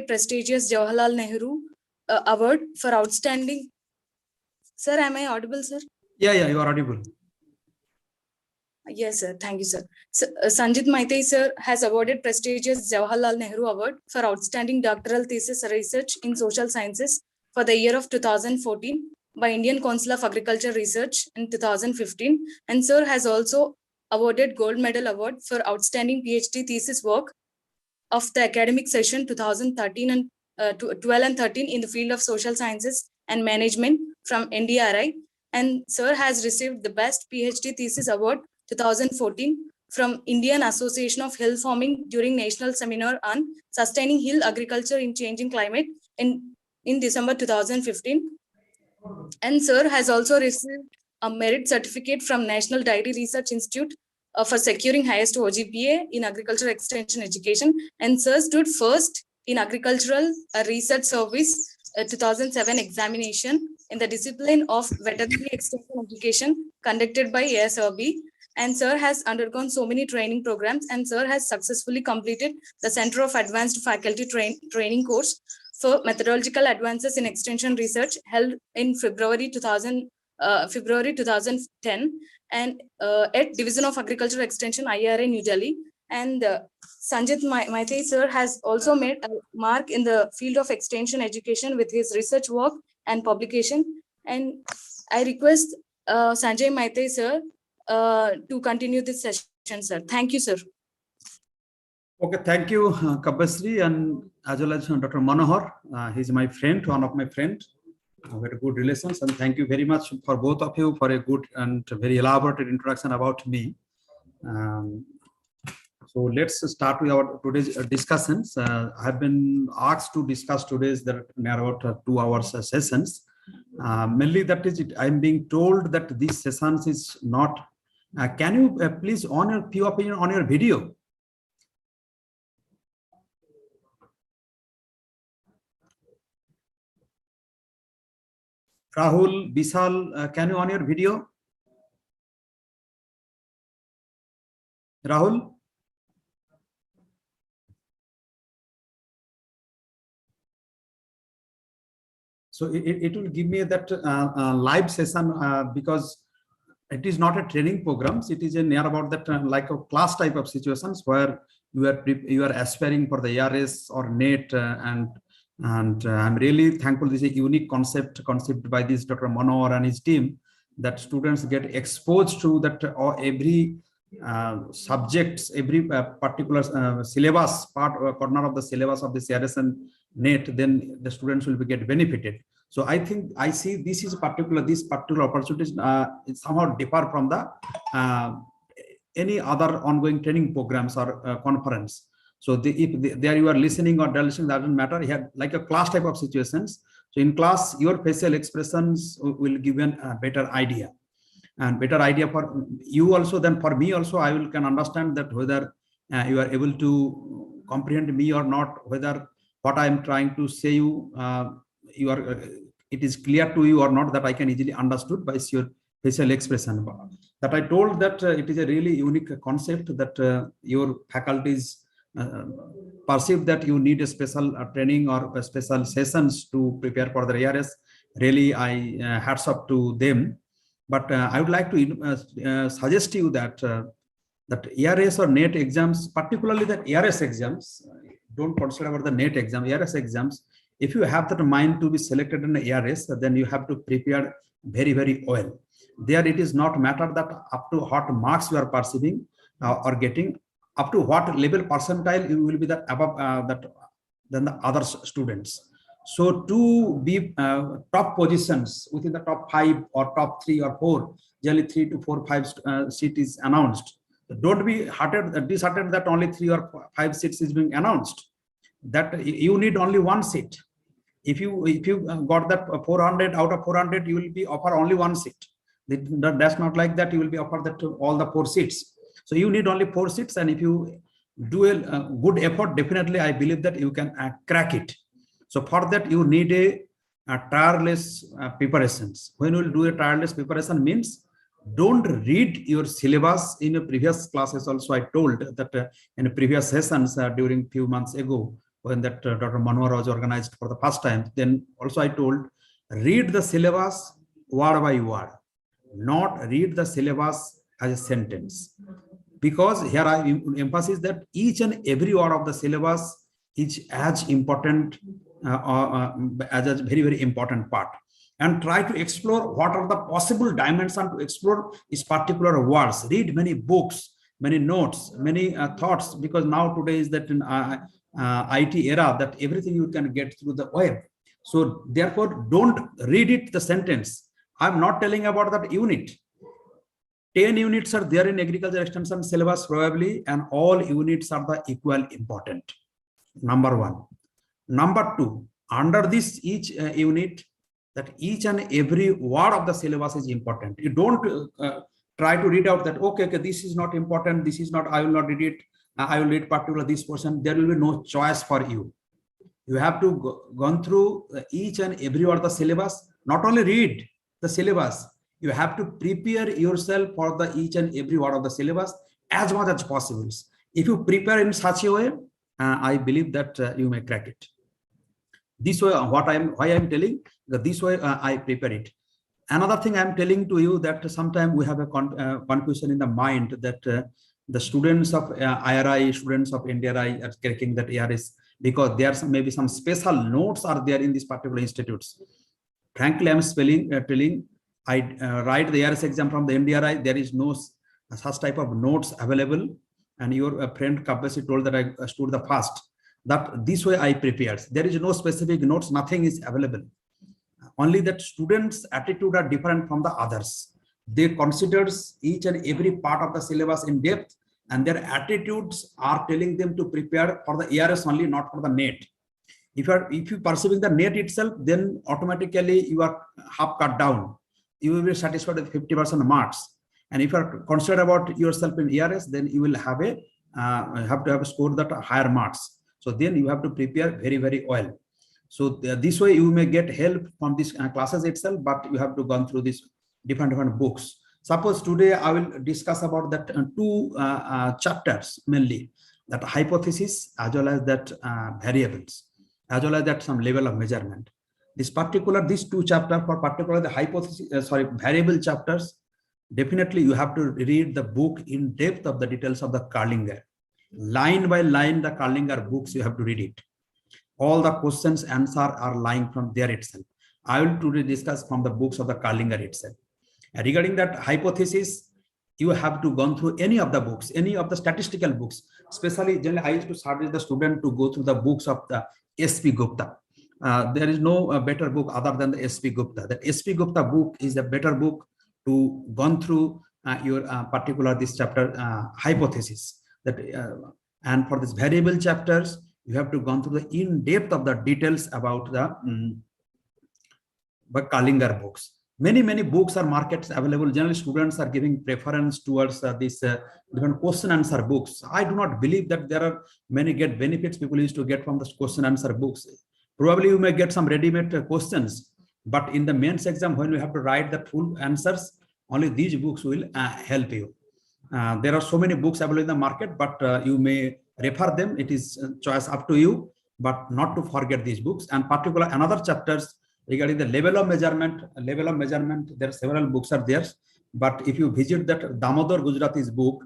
prestigious Jawaharlal Nehru Award for outstanding. Sir, am I audible, sir? Yeah, you are audible. Yes, sir. Thank you, sir. Sanjit Maiti, sir, has awarded prestigious Jawaharlal Nehru Award for outstanding doctoral thesis research in social sciences for the year of 2014 by Indian Council of Agriculture Research in 2015. And sir has also awarded Gold Medal Award for outstanding PhD thesis work of the academic session 2013 and 12 and 13 in the field of social sciences and management from NDRI. And sir has received the best PhD thesis award 2014 from Indian Association of Hill Farming during National Seminar on Sustaining Hill Agriculture in Changing Climate in December 2015. And sir has also received a merit certificate from National Dairy Research Institute for securing highest OGPA in agricultural extension education. And sir stood first in agricultural research service 2007 examination in the discipline of veterinary extension education conducted by ASRB. And sir has undergone so many training programs, and sir has successfulully completed the Center of Advanced Faculty Training course for methodological advances in extension research held in February 2010 and at Division of Agricultural Extension IRA New Delhi. And Sanjit Maiti sir has also made a mark in the field of extension education with his research work and publication. And I request Sanjay Maiti sir to continue this session, sir. Thank you, sir. Okay, thank you, Kabbasri, and as well as Dr. Manohar. He's my friend, one of my friends. Very good relations, and thank you very much for both of you for a good and very elaborate introduction about me. So let's start with our today's discussions. I have been asked to discuss today's that near about 2 hours sessions. Mainly that is it. I'm being told that these sessions is not. Can you please on your few opinion on your video? Rahul, Bisal, can you on your video? Rahul? So it will give me that live session because it is not a training programs. It is a near about that like a class type of situations where you are aspiring for the ARS or NET and I'm really thankful. This is a unique concept by this Dr. Manohar and his team that students get exposed to that every subjects, every particular syllabus part or corner of the syllabus of the ARS and NET. Then the students will get benefited. So I think I see this particular opportunities is somehow differ from the any other ongoing training programs or conference. So if there you are listening or listening, that doesn't matter. You have like a class type of situations. So in class, your facial expressions will give you a better idea, and better idea for you also than for me also. I can understand that whether you are able to comprehend me or not, whether what I am trying to say it is clear to you or not, that I can easily understood by your facial expression. That I told that it is a really unique concept that your faculties perceive that you need a special training or special sessions to prepare for the ARS. Really, I hats off to them. But I would like to suggest you that that ARS or NET exams, particularly that ARS exams, don't consider about the NET exam, ARS exams. If you have that mind to be selected in the ARS, then you have to prepare very, very well. There it is not matter that up to what marks you are perceiving or getting, up to what level percentile you will be that above than the other students. So to be top positions within the top 5 or top 3 or 4, generally 3 to 4, 5 seat is announced. Don't be disheartened that only 3 or 5 seats is being announced. That you need only 1 seat. If you got that 400 out of 400, you will be offered only 1 seat. That's not like that. You will be offered that to all the 4 seats. So you need only 4 seats, and if you do a good effort, definitely I believe that you can crack it. So for that you need a tireless preparations. When you will do a tireless preparation means don't read your syllabus. In a previous classes also I told that in a previous sessions during few months ago, when that Dr. Manohar was organized for the first time, then also I told, read the syllabus word by word, not read the syllabus as a sentence. Because here I emphasize that each and every word of the syllabus is as important as a very, very important part. And try to explore what are the possible dimensions to explore these particular words. Read many books, many notes, many thoughts, because now today is that in IT era that everything you can get through the web. So therefore, don't read it the sentence. I'm not telling about that unit. 10 units are there in agriculture extension syllabus probably, and all units are the equal important. Number one. Number two, under this each unit, that each and every word of the syllabus is important. You don't try to read out that, okay, this is not important, this is not, I will not read it, I will read particular this portion. There will be no choice for you. You have to go through each and every word of the syllabus, not only read the syllabus, you have to prepare yourself for the each and every word of the syllabus as much as possible. If you prepare in such a way, I believe that you may crack it. This way, why I'm telling that this way I prepare it. Another thing I'm telling to you that sometimes we have a confusion in the mind that the students of IRI, students of NDRI are cracking that ARS because there are maybe some special notes are there in these particular institutes. Frankly, I'm telling, I write the ARS exam from the NDRI. There is no such type of notes available. And your friend Kabasi told that I stood the fast. That this way I prepared. There is no specific notes, nothing is available. Only that students' attitude are different from the others. They consider each and every part of the syllabus in depth, and their attitudes are telling them to prepare for the ARS only, not for the NET. If you perceiving the NET itself, then automatically you are half cut down. You will be satisfied with 50% marks. And if you are concerned about yourself in ARS, then you will have to have a score that higher marks. So then you have to prepare very, very well. So this way you may get help from these classes itself, but you have to go through these different books. Suppose today I will discuss about that two chapters mainly, that hypothesis as well as that variables, as well as that some level of measurement. These two chapters for particular the hypothesis, variable chapters, definitely you have to read the book in depth of the details of the Karlinger. Line by line, the Karlinger books, you have to read it. All the questions, answer are lying from there itself. I will today discuss from the books of the Karlinger itself. Regarding that hypothesis, you have to go through any of the books, any of the statistical books. Especially, generally, I used to suggest the student to go through the books of the S.P. Gupta. There is no better book other than the S.P. Gupta. The S.P. Gupta book is a better book to go through your particular this chapter hypothesis. That and for these variable chapters, you have to go through the in depth of the details about the Karlinger books. Many books are markets available. Generally, students are giving preference towards these different question answer books. I do not believe that there are many benefits people used to get from the question answer books. Probably you may get some ready-made questions, but in the mains exam, when you have to write the full answers, only these books will help you. There are so many books available in the market, but you may refer them. It is choice up to you, but not to forget these books. And particular another chapters regarding the level of measurement, there are several books are there. But if you visit that Damodar Gujarati's book,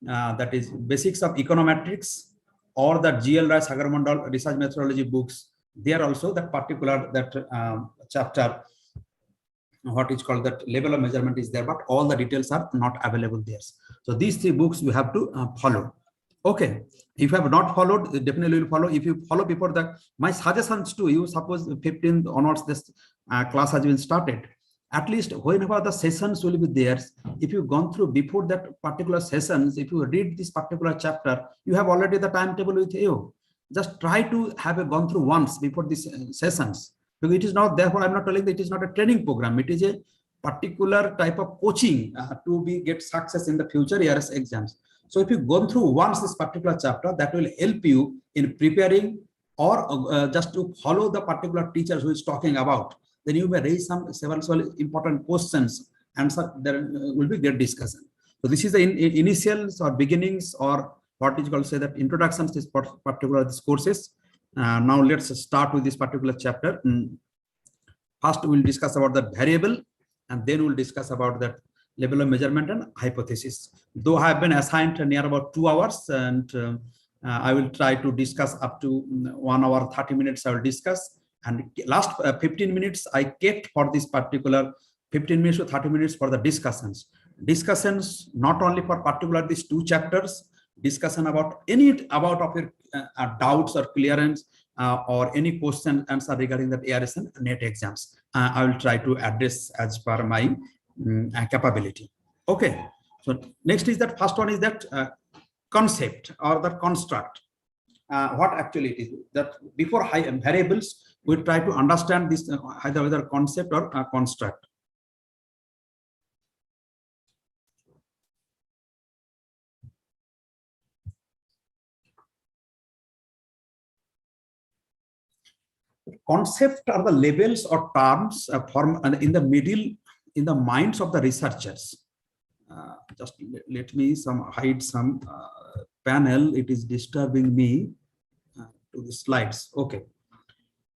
that is Basics of Econometrics, or the GL Rai Sagar Mandal Research Methodology books, there also that particular chapter, what is called that level of measurement is there, but all the details are not available there. So these three books you have to follow. Okay, if you have not followed, definitely will follow. If you follow before that, my suggestions to you, suppose 15th onwards this class has been started, at least whenever the sessions will be there, if you've gone through before that particular sessions, if you read this particular chapter, you have already the timetable with you. Just try to have gone through once before these sessions. Because it is not, therefore I'm not telling that it is not a training program. It is a particular type of coaching to get success in the future ARS exams. So if you've gone through once this particular chapter, that will help you in preparing or just to follow the particular teachers who is talking about. Then you may raise several important questions and there will be great discussion. So this is the initials or beginnings, or what is called say that introductions to particular these courses. Now let's start with this particular chapter. First, we'll discuss about the variable, and then we'll discuss about the level of measurement and hypothesis. Though I have been assigned near about 2 hours, and I will try to discuss up to 1 hour 30 minutes. I will discuss, and last 15 minutes I kept for this particular 15 minutes to 30 minutes for the discussions. Discussions not only for particular these 2 chapters, discussion about any about of your doubts or clearance or any question answer regarding the ARS and NET exams. I will try to address as per my capability. Okay, so next is that first one is that concept or the construct. What actually it is that before variables we try to understand this either whether concept or construct. Concept are the labels or terms form in the middle in the minds of the researchers. Just let me hide some panel. It is disturbing me to the slides. Okay.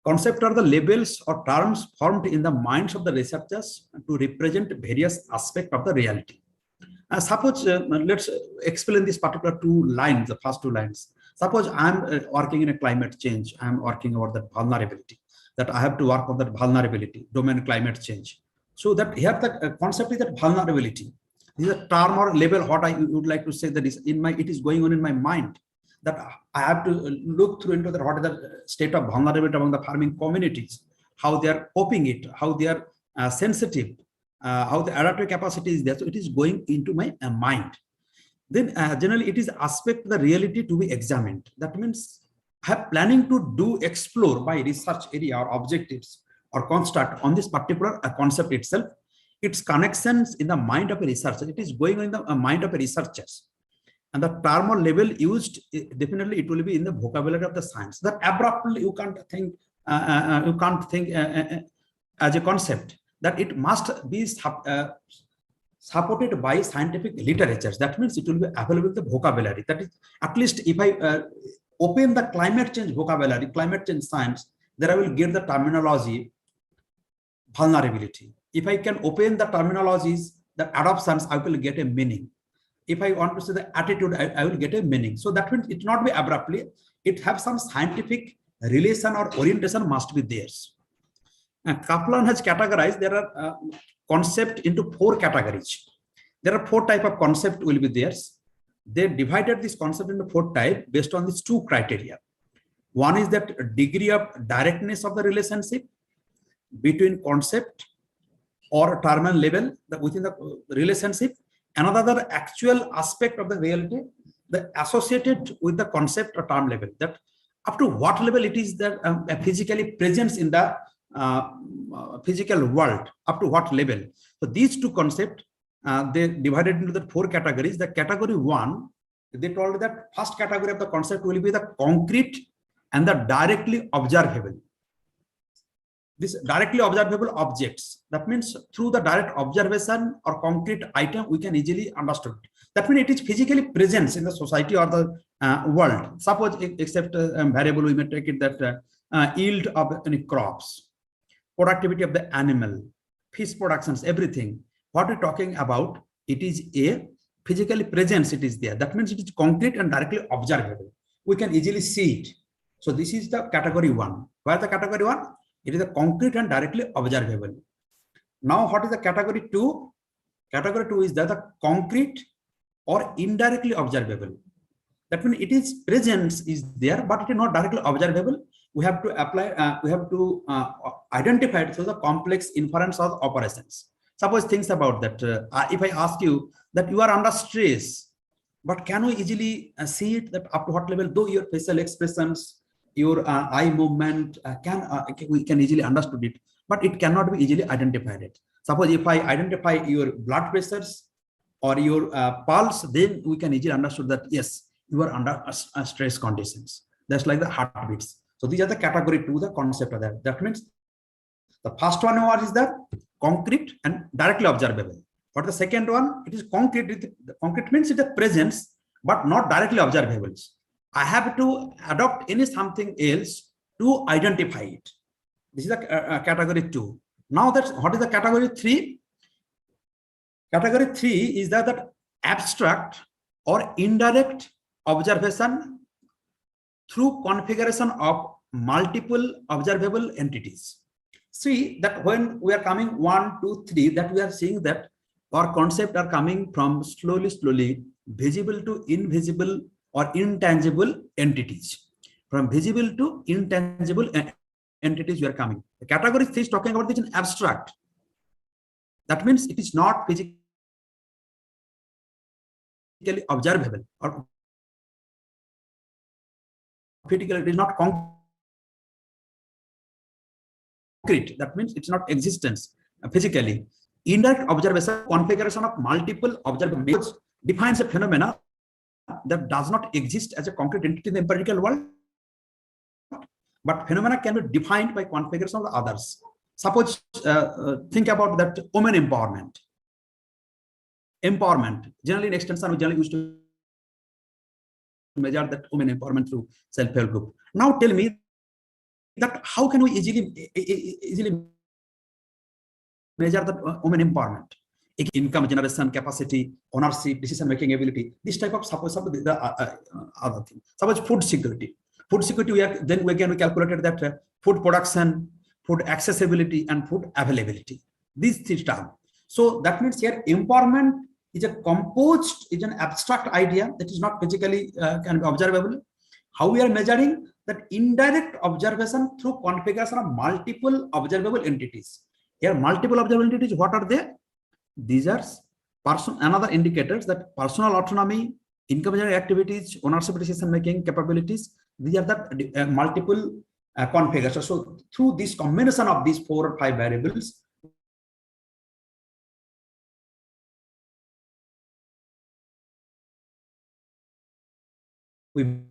Concept are the labels or terms formed in the minds of the researchers to represent various aspects of the reality. Suppose let's explain this particular 2 lines, the first 2 lines. Suppose I'm working in a climate change. I'm working about the vulnerability, that I have to work on that vulnerability, domain climate change. So that here the concept is that vulnerability. This is a term or label what I would like to say that is in my, it is going on in my mind, that I have to look through into the what is the state of vulnerability among the farming communities, how they are coping it, how they are sensitive, how the adaptive capacity is there. So it is going into my mind. Then generally it is aspect the reality to be examined. That means I have planning to explore my research area or objectives or construct on this particular concept itself, its connections in the mind of a researcher. It is going on in the mind of a researchers. And the term or label used, definitely it will be in the vocabulary of the science. That abruptly you can't think as a concept, that it must be supported by scientific literatures. That means it will be available the vocabulary. That is, at least if I open the climate change vocabulary, climate change science, there I will get the terminology vulnerability. If I can open the terminologies, the adoptions, I will get a meaning. If I want to say the attitude, I will get a meaning. So that means it not be abruptly, it have some scientific relation or orientation must be theirs. Kaplan has categorized, there are concept into 4 categories. There are 4 type of concept will be theirs. They divided this concept into 4 type based on these 2 criteria. One is that degree of directness of the relationship between concept or term and label within the relationship. Another actual aspect of the reality, the associated with the concept or term label, that up to what level it is that physically presence in the physical world, up to what level. So these 2 concepts, they divided into the 4 categories. The category 1, they told that first category of the concept will be the concrete and the directly observable. This directly observable objects, that means through the direct observation or concrete item, we can easily understand. That means it is physically present in the society or the world. Suppose except variable, we may take it that yield of any crops, productivity of the animal, fish productions, everything. What we're talking about, it is a physically presence, it is there. That means it is concrete and directly observable. We can easily see it. So this is the category 1. Where the category 1? It is a concrete and directly observable. Now, what is the category 2? Category 2 is that the concrete or indirectly observable. That means it is presence is there, but it is not directly observable. We have to apply, we have to identify it through the complex inference of operations. Suppose things about that. If I ask you that you are under stress, but can we easily see it that up to what level, though your facial expressions, your eye movement we can easily understood it, but it cannot be easily identified. Suppose if I identify your blood pressures or your pulse, then we can easily understood that yes, you are under stress conditions. That's like the heartbeats. So these are the category 2, the concept of that. That means the first one is the concrete and directly observable. But the second one, it is concrete. Concrete means it is presence, but not directly observable. I have to adopt any something else to identify it. This is the category 2. Now that's what is the category 3? Category 3 is that abstract or indirect observation through configuration of multiple observable entities. See that when we are coming 1, 2, 3, that we are seeing that our concepts are coming from slowly visible to invisible or intangible entities. From visible to intangible entities we are coming. The category 3 is talking about this in abstract. That means it is not physically observable or physically it is not concrete. That means it's not existence physically. Indirect observation, configuration of multiple observables defines a phenomena that does not exist as a concrete entity in the empirical world, but phenomena can be defined by configuration of the others. Suppose think about that women empowerment. Empowerment, generally in extension, we generally used to measure that women empowerment through self-help group. Now tell me that how can we easily measure that women empowerment? Income generation capacity, ownership, decision-making ability, this type of suppose the other thing. Suppose food security. Food security, we calculated that food production, food accessibility, and food availability. These 3 terms. So that means here empowerment is an abstract idea that is not physically can be observable. How we are measuring that indirect observation through configuration of multiple observable entities. Here multiple observable entities, what are they? These are another indicators that personal autonomy, income generating activities, ownership decision making capabilities. These are the multiple configurations. So through this combination of these 4 or 5 variables, we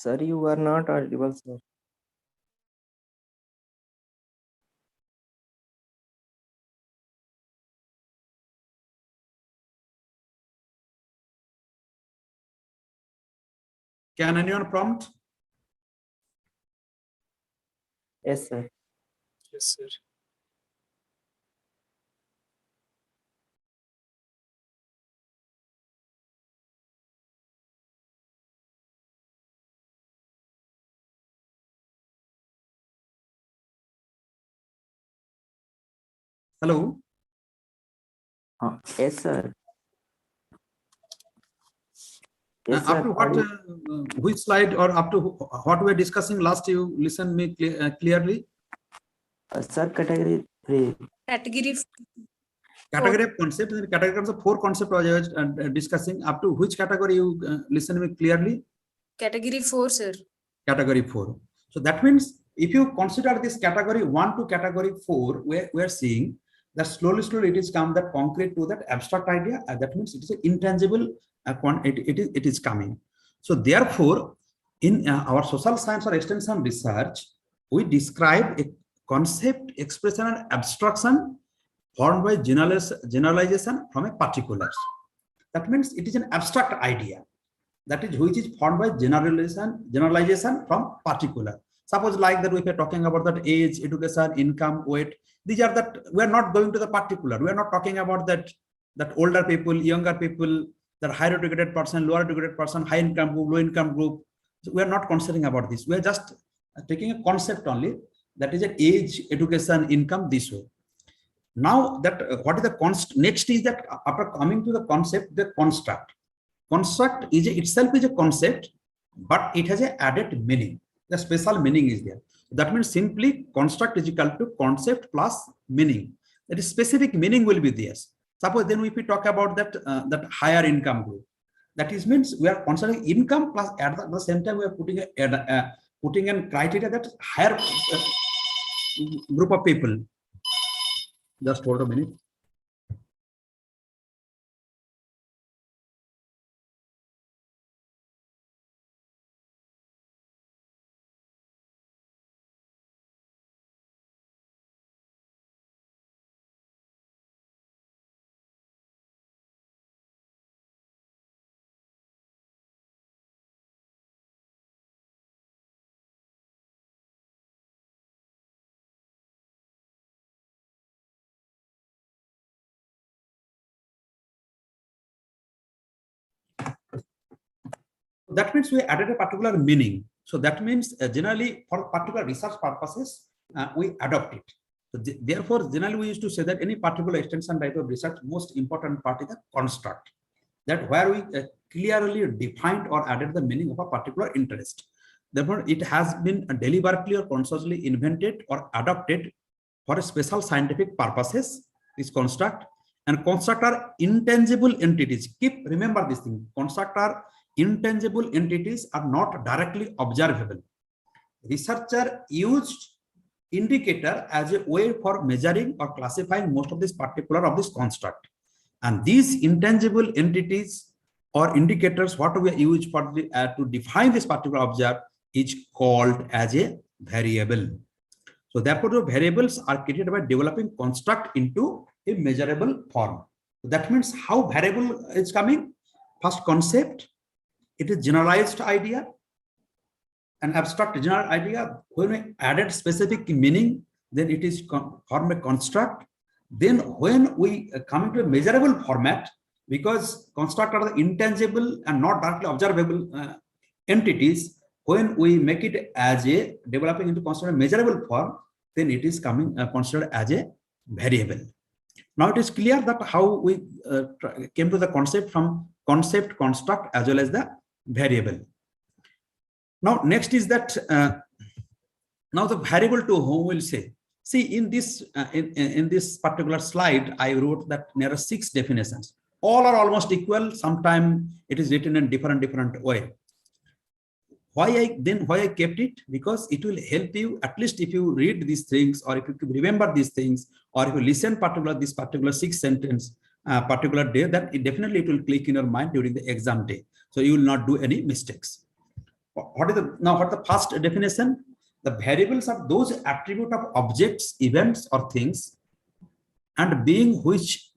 Sir, you are not audible, sir. can anyone prompt? Yes, sir. Yes, sir. Hello. Yes, sir. Yes, Up to sir. what, which slide or up to what we are discussing last, you listen me clearly? Sir, category 3. Category Category of concept, and categories of 4 concepts I was discussing. Up to which category you listen me clearly? Category 4, sir. Category 4. So that means if you consider this category 1 to category 4, we are seeing that slowly it is come that concrete to that abstract idea. That means it is an intangible. It is coming. So therefore, in our social science or extension research, we describe a concept, expression, and abstraction formed by generalization from a particular. That means it is an abstract idea. That is which is formed by generalization from particular. Suppose like that, if we are talking about that age, education, income, weight, these are that we are not going to the particular. We are not talking about that older people, younger people, that higher educated person, lower educated person, high income group, low income group. So we are not considering about this. We are just taking a concept only, that is an age, education, income, this way. Now that what is the next is that after coming to the concept, the construct. Construct is itself is a concept, but it has an added meaning. The special meaning is there. That means simply construct is equal to concept plus meaning. That is specific meaning will be there. Suppose then if we talk about that that higher income group, that is means we are considering income plus at the same time we are putting in criteria that higher group of people. Just hold a minute. That means we added a particular meaning. So that means generally for particular research purposes, we adopt it. So therefore, generally we used to say that any particular extension type of research, most important part is the construct. That where we clearly defined or added the meaning of a particular interest. Therefore, it has been deliberately or consciously invented or adopted for a special scientific purposes. This construct and construct are intangible entities. Keep remember this thing. Construct are intangible entities are not directly observable. Researcher used indicator as a way for measuring or classifying most of this particular of this construct. And these intangible entities or indicators, what we use for the, to define this particular object is called as a variable. So therefore, the variables are created by developing construct into a measurable form. That means how variable is coming. First concept, it is generalized idea, an abstract general idea. When we added specific meaning, then it is form a construct. Then when we come into a measurable format, because construct are the intangible and not directly observable entities, when we make it as a developing into considered measurable form, then it is coming considered as a variable. Now it is clear that how we came to the concept from concept, construct, as well as the variable. Now next is that now the variable to whom will say. See in this in this particular slide, I wrote that there are 6 definitions. All are almost equal. Sometimes it is written in different way. Why I kept it? Because it will help you, at least if you read these things, or if you remember these things, or if you listen this particular 6 sentence particular day, that it definitely it will click in your mind during the exam day. So you will not do any mistakes. What is the first definition? The variables are those attributes of objects, events, or things, and being which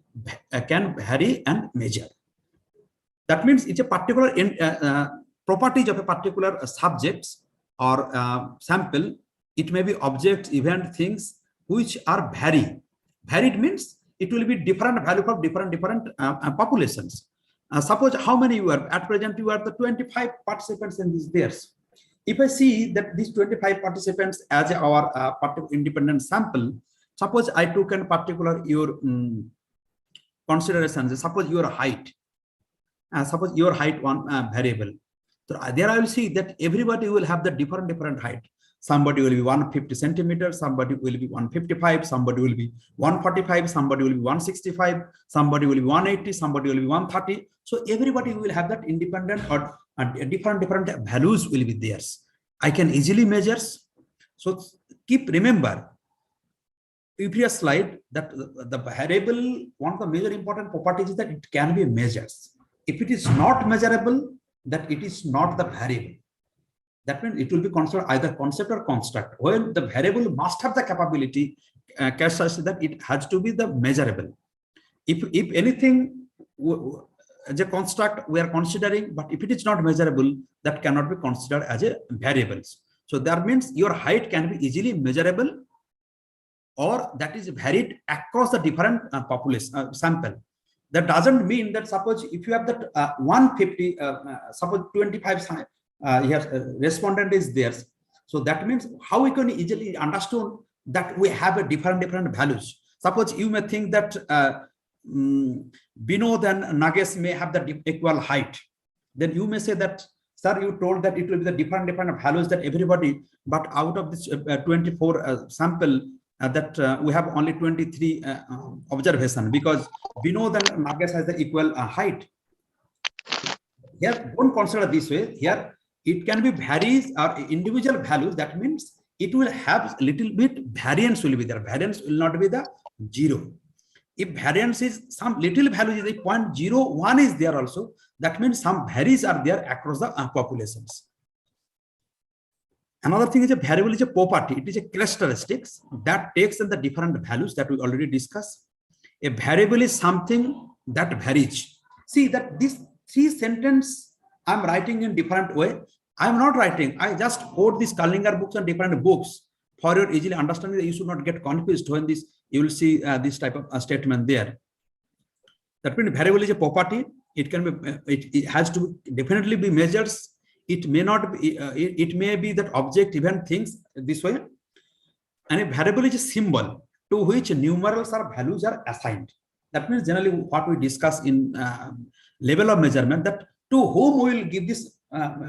can vary and measure. That means it's a particular properties of a particular subject or sample. It may be objects, event, things which are vary. Varied means it will be different value for different populations. Suppose how many you are at present? You are the 25 participants in these theirs. If I see that these 25 participants as our independent sample, suppose I took a particular your consideration. Suppose your height. Suppose your height one variable. So there I will see that everybody will have the different height. Somebody will be 150 centimeters, somebody will be 155, somebody will be 145, somebody will be 165, somebody will be 180, somebody will be 130. So everybody will have that independent or different values will be theirs. I can easily measure. So keep remember previous slide that the variable, one of the major important properties is that it can be measured. If it is not measurable, that it is not the variable. That means it will be considered either concept or construct. When the variable must have the capability, that it has to be the measurable. If anything, as a construct we are considering, but if it is not measurable, that cannot be considered as a variables. So that means your height can be easily measurable, or that is varied across the different population sample. That doesn't mean that suppose if you have that 150, suppose 25 yes, respondent is there. So that means how we can easily understand that we have a different values. Suppose you may think that Binod and Nagesh may have the equal height. Then you may say that Sir, you told that it will be the different values that everybody, but out of this 24 sample, that we have only 23 observation, because we know that Nagas has the equal height. Here, don't consider this way. Here, it can be varies or individual values. That means it will have little bit variance will be there. Variance will not be the 0. If variance is some little value is a 0.01 is there also, that means some varies are there across the populations. Another thing is a variable is a property. It is a characteristics that takes in the different values that we already discussed. A variable is something that varies. See that this 3 sentences I'm writing in different way. I'm not writing. I just quote these Kallinger books and different books for your easily understanding. That you should not get confused when this. You will see this type of statement there. That means variable is a property. It can be. It has to definitely be measures. It may not be. It may be that object event things this way. And a variable is a symbol to which numerals or values are assigned. That means generally what we discuss in level of measurement, that to whom we will give this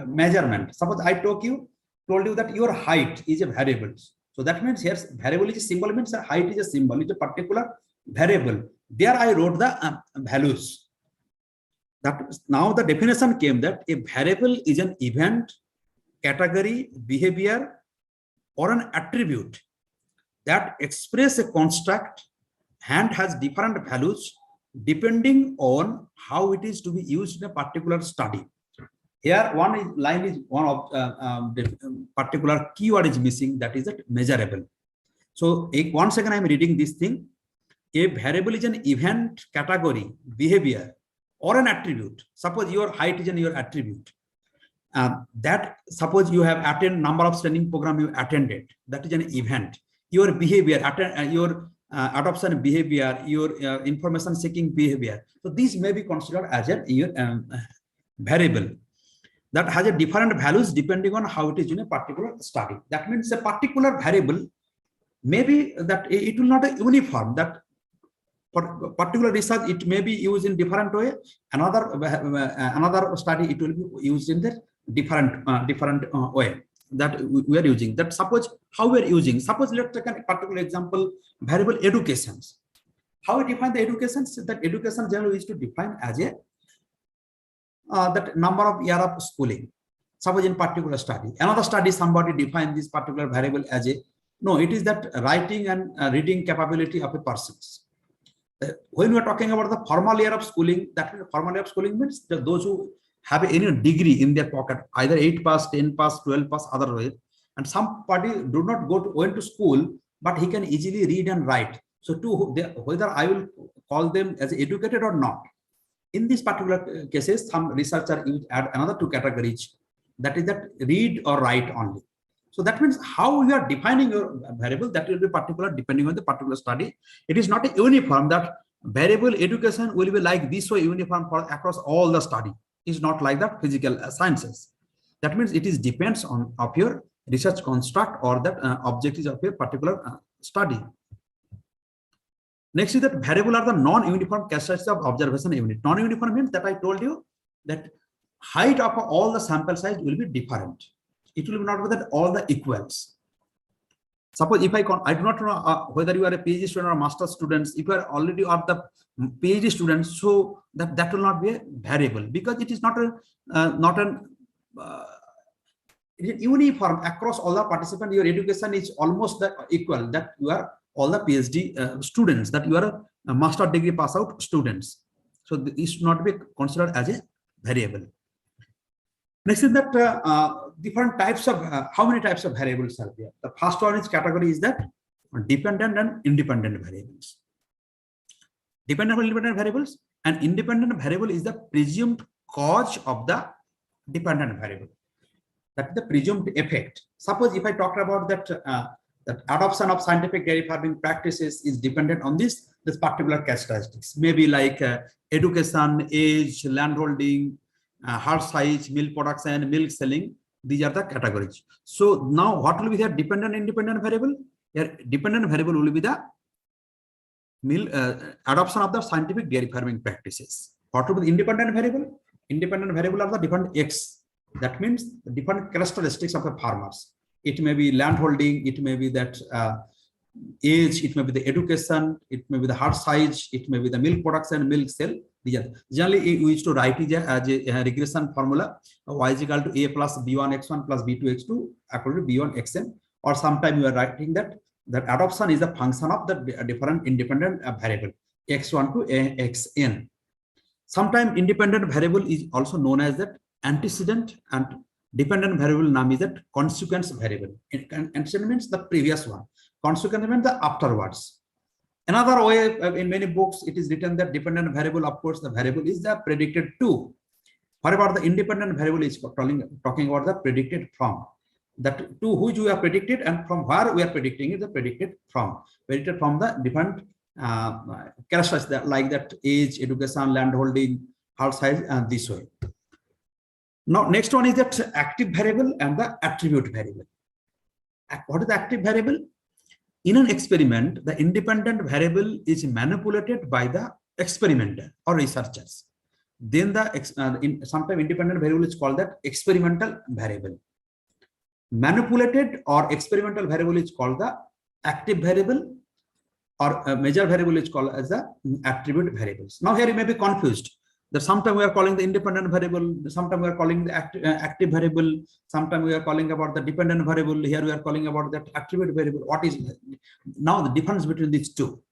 measurement. Suppose I told you that your height is a variable. So that means here variable is a symbol, means height is a symbol, it's a particular variable. There I wrote the values. That now the definition came that a variable is an event, category, behavior, or an attribute that express a construct and has different values depending on how it is to be used in a particular study. Here line is one of the particular keyword is missing, that is that measurable. So once again I'm reading this thing. A variable is an event, category, behavior, or an attribute. Suppose your height is your attribute. That suppose you have attended number of training program you attended, that is an event. Your behavior, your adoption behavior, your information seeking behavior. So these may be considered as a variable that has a different values depending on how it is in a particular study. That means a particular variable, maybe that it will not be uniform, that for particular research it may be used in different way. Another study it will be used in the different way that we are using. That suppose how we are using. Suppose let's take a particular example, variable educations. How we define the educations? That education generally is to define as a that number of year of schooling. Suppose in particular study, another study somebody defined this particular variable as a no. It is that writing and reading capability of a person. When we are talking about the formal year of schooling, that formal year of schooling means that those who have any degree in their pocket, either 8 pass, 10 pass, 12 pass, other way, and somebody do not went to school, but he can easily read and write. So whether I will call them as educated or not. In these particular cases, some researchers add another 2 categories, that is that read or write only. So that means how you are defining your variable, that will be particular depending on the particular study. It is not a uniform that variable education will be like this way uniform for across all the study. Is not like that physical sciences. That means it is depends on of your research construct or that objectives of a particular study. Next is that variable are the non-uniform characteristics of observation unit. Non-uniform means that I told you that height of all the sample size will be different. It will be not be that all the equals. Suppose if I do not know whether you are a PhD student or master students. If you are already are the PhD students, so that will not be a variable, because it is not it is uniform across all the participants. Your education is almost the equal, that you are all the PhD students, that you are a master degree pass out students. So this should not be considered as a variable. Next is that different types of how many types of variables are there. The first one is category is that dependent and independent variables. Dependent and independent variables, and independent variable is the presumed cause of the dependent variable. That is the presumed effect. Suppose if I talked about that that adoption of scientific dairy farming practices is dependent on this particular characteristics, maybe like education, age, landholding, herd size, milk production, milk selling. These are the categories. So now what will be the dependent and independent variable? Here dependent variable will be the adoption of the scientific dairy farming practices. What will be the independent variable? Independent variable are the different X. That means the different characteristics of the farmers. It may be land holding, it may be that age, it may be the education, it may be the herd size, it may be the milk production, milk sale. Generally, we used to write it as a regression formula, y is equal to a plus b1 x1 plus b2 x2 according to b1 xn, or sometimes we are writing that adoption is a function of the different independent variable x1 to xn. Sometimes independent variable is also known as that antecedent, and dependent variable name is that consequence variable. Antecedent means the previous one, consequence means the afterwards. Another way, in many books it is written that dependent variable, of course the variable is the predicted to. However, the independent variable is talking about the predicted from. That to which we are predicted and from where we are predicting is the predicted from the different characteristics like that age, education, land holding, herd size, and this way. Now, next one is that active variable and the attribute variable. What is the active variable? In an experiment, the independent variable is manipulated by the experimenter or researchers. Then sometimes independent variable is called that experimental variable. Manipulated or experimental variable is called the active variable, or a major variable is called as the attribute variables. Now here you may be confused that sometimes we are calling the independent variable, sometimes we are calling the active variable, sometimes we are calling about the dependent variable, here we are calling about that attribute variable. What is now the difference between these two?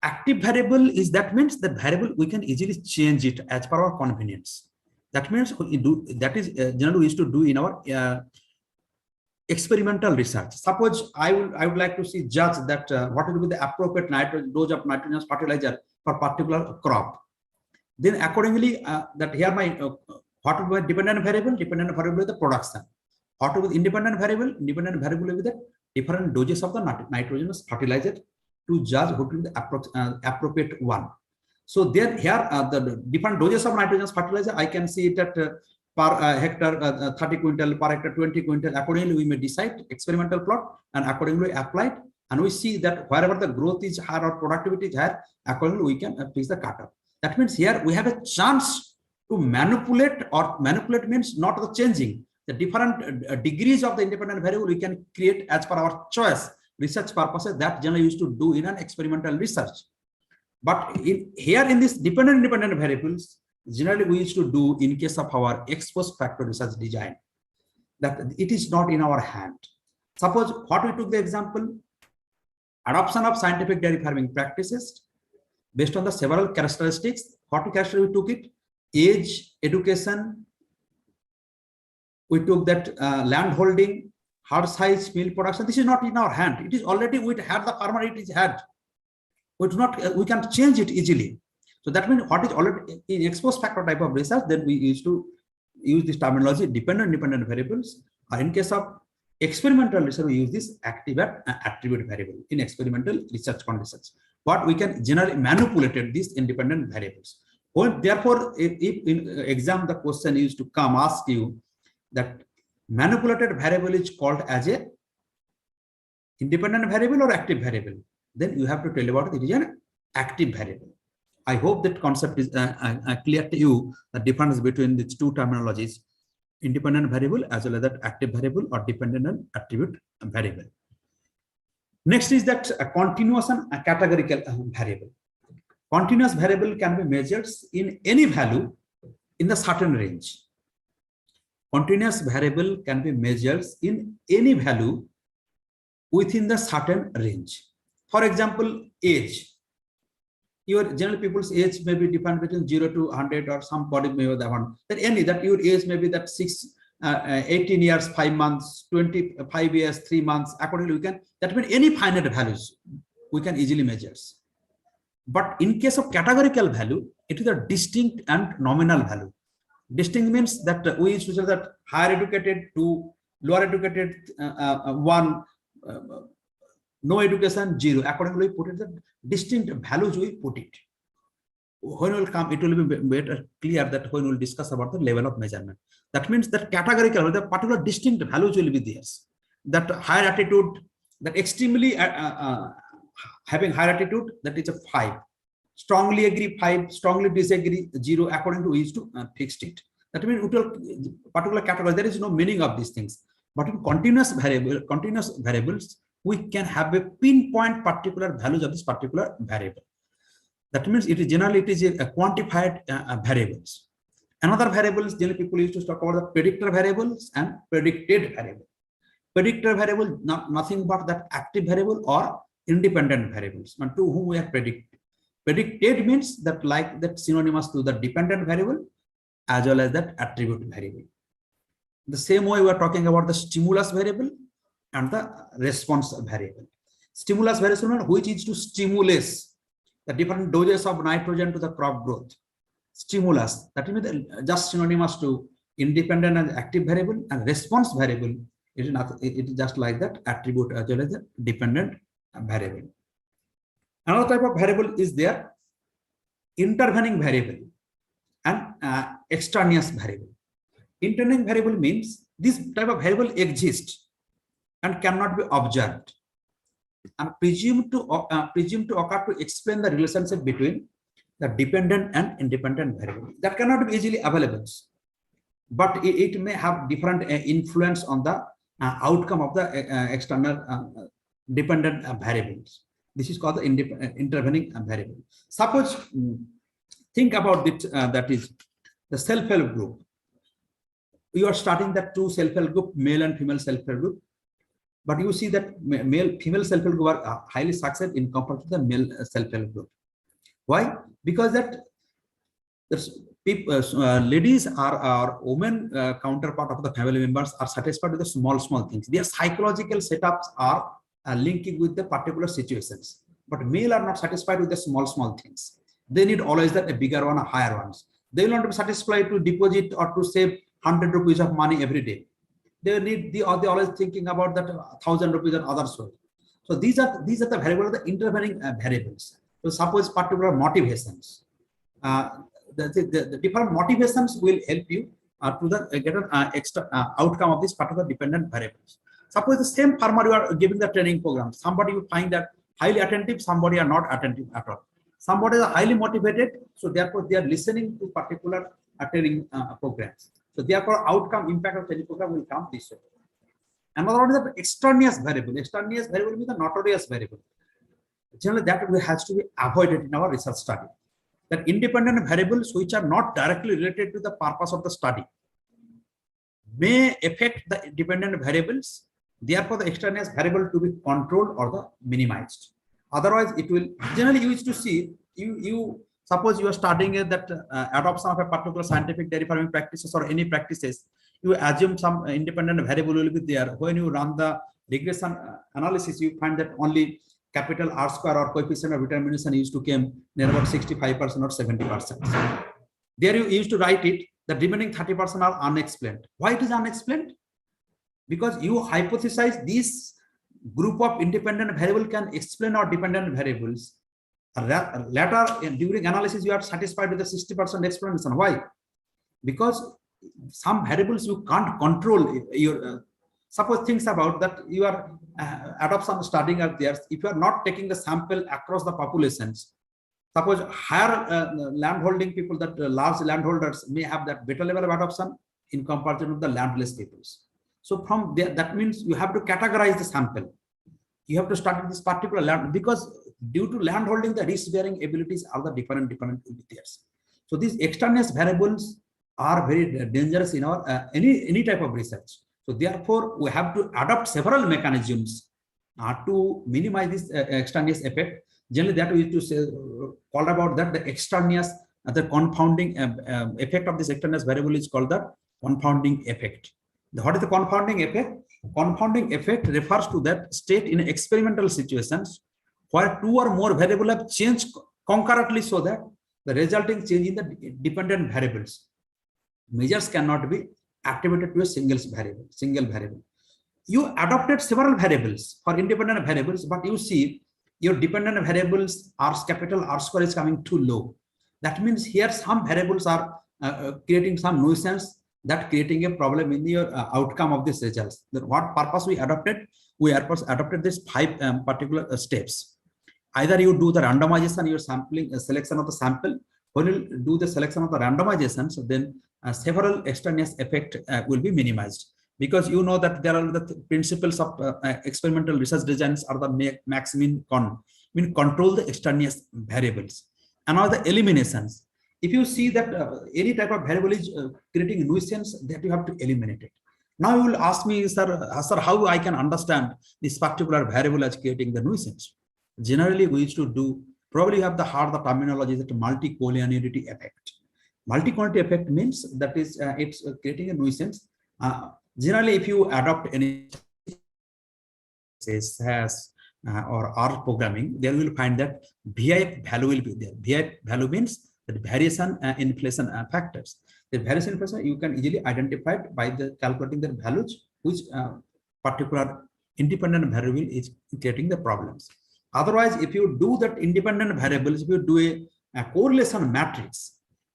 Active variable is, that means the variable we can easily change it as per our convenience. That means that is generally we used to do in our experimental research. Suppose I would like to judge that what will be the appropriate dose of nitrogen fertilizer for particular crop. Then accordingly, that here my what will be dependent variable? Dependent variable is the production. What will be independent variable? Independent variable will be the different doses of the nitrogenous fertilizer to judge what will be the appropriate one. So there here the different doses of nitrogenous fertilizer, I can see it at per hectare 30 quintal, per hectare 20 quintal. Accordingly, we may decide experimental plot and accordingly apply it, and we see that wherever the growth is higher or productivity is higher, accordingly we can fix the cutoff. That means here we have a chance to manipulate, or manipulate means not the changing. The different degrees of the independent variable we can create as per our choice, research purposes, that generally used to do in an experimental research. But here in this independent variables, generally we used to do in case of our ex post facto research design, that it is not in our hand. Suppose what we took the example, adoption of scientific dairy farming practices based on the several characteristics. What characteristics we took it? Age, education, we took that land holding, herd size, milk production. This is not in our hand. It is already, we had the farmer, it is had. We can change it easily. So that means what is already in ex post facto type of research, then we used to use this terminology dependent variables. Or in case of experimental research, we use this active attribute variable in experimental research conditions. What we can generally manipulate these independent variables. Therefore, if in exam the question is to come ask you that manipulated variable is called as a independent variable or active variable, then you have to tell about it is an active variable. I hope that concept is clear to you, the difference between these two terminologies, independent variable as well as that active variable or dependent attribute variable. Next is that a continuous and a categorical variable. Continuous variable can be measured in any value in the certain range. Continuous variable can be measured in any value within the certain range. For example, age. Your general people's age may be different between 0 to 100, or somebody may have that one. That any that your age may be that 18 years 5 months, 25 years 3 months. Accordingly, we can, that means any finite values we can easily measure. But in case of categorical value, it is a distinct and nominal value. Distinct means that we used to say that higher educated to lower educated, one. No education, 0. Accordingly, we put it the distinct values we put it. When will come, it will be better clear that when we'll discuss about the level of measurement. That means that categorical, the particular distinct values will be there. That higher attitude, that extremely having higher attitude, that is a 5. Strongly agree 5, strongly disagree 0. According to we used to fixed it. That means particular category, there is no meaning of these things. But in continuous variables, we can have a pinpoint particular values of this particular variable. That means it is generally a quantified variables. Another variables, generally people used to talk about the predictor variables and predicted variable. Predictor variable, nothing but that active variable or independent variables, and to whom we are predicting. Predicted means that like that synonymous to the dependent variable as well as that attribute variable. The same way we are talking about the stimulus variable and the response variable. Stimulus variable, which is to stimulate the different doses of nitrogen to the crop growth. Stimulus, that means just synonymous to independent and active variable, and response variable, it is just like that attribute as well as the dependent variable. Another type of variable is there, intervening variable and extraneous variable. Intervening variable means this type of variable exists and cannot be observed and presumed to occur to explain the relationship between the dependent and independent variable. That cannot be easily available, but it may have different influence on the outcome of the external dependent variables. This is called the intervening variable. Suppose think about it, that is the self-help group. You are starting that two self-help group, male and female self-help group, but you see that female self-help group are highly successful in comparison to the male self-help group. Why? Because that people, ladies or women counterpart of the family members are satisfied with the small things. Their psychological setups are linking with the particular situations, but male are not satisfied with the small things. They need always that a bigger one or higher ones. They will not be satisfied to deposit or to save 100 rupees of money every day. They need they always thinking about that 1,000 rupees and other sort. So these are the variables, the intervening variables. So suppose particular motivations. The different motivations will help you to get an extra outcome of this particular dependent variables. Suppose the same farmer you are giving the training program. Somebody you find that highly attentive, somebody are not attentive at all. Somebody is highly motivated, so therefore they are listening to particular training programs. So therefore outcome impact of training program will come this way. Another one is the extraneous variable. Extraneous variable means the notorious variable. Generally that has to be avoided in our research study. That independent variables which are not directly related to the purpose of the study may affect the dependent variables. Therefore, the extraneous variable to be controlled or the minimized. Otherwise, it will generally you used to see you suppose you are studying that adoption of a particular scientific dairy farming practices or any practices. You assume some independent variable will be there. When you run the regression analysis, you find that only capital R square or coefficient of determination used to came near about 65% or 70%. There you used to write it. The remaining 30% are unexplained. Why it is unexplained? Because you hypothesize this group of independent variable can explain our dependent variables. Later during analysis, you are satisfied with the 60% explanation. Why? Because some variables you can't control. Your suppose things about that you are adoption studying out there. If you are not taking the sample across the populations, suppose higher landholding people, that large landholders may have that better level of adoption in comparison with the landless peoples. So from there, that means you have to categorize the sample. You have to start with this particular land, because due to land holding, the risk bearing abilities are the different abilities. So these extraneous variables are very dangerous in our any type of research. So therefore, we have to adopt several mechanisms to minimize this extraneous effect. Generally, that we used to say called about that the extraneous, the confounding effect of this extraneous variable is called the confounding effect. What is the confounding effect? Confounding effect refers to that state in experimental situations where two or more variables have changed concurrently, so that the resulting change in the dependent variables measures cannot be attributed to a single variable. You adopted several variables for independent variables, but you see your dependent variables capital R square is coming too low. That means here some variables are creating some nuisance, that creating a problem in your outcome of this results. What purpose we adopted? We adopted this 5 particular steps. Either you do the randomization, your sampling selection of the sample, when you do the selection of the randomization, so then several extraneous effect will be minimized, because you know that there are the principles of experimental research designs are the max min control the extraneous variables. And now the eliminations. If you see that any type of variable is creating nuisance, that you have to eliminate it. Now you will ask me, sir, how I can understand this particular variable as creating the nuisance? Generally, we used to do, probably you have the terminology that multicollinearity effect. Multicollinearity effect means that is it's creating a nuisance. Generally, if you adopt any SAS or R programming, there you will find that VI value will be there. VI value means that variation inflation factors. The variation inflation you can easily identify it by the calculating the values which particular independent variable is creating the problems. Otherwise, if you do that independent variables, if you do a correlation matrix,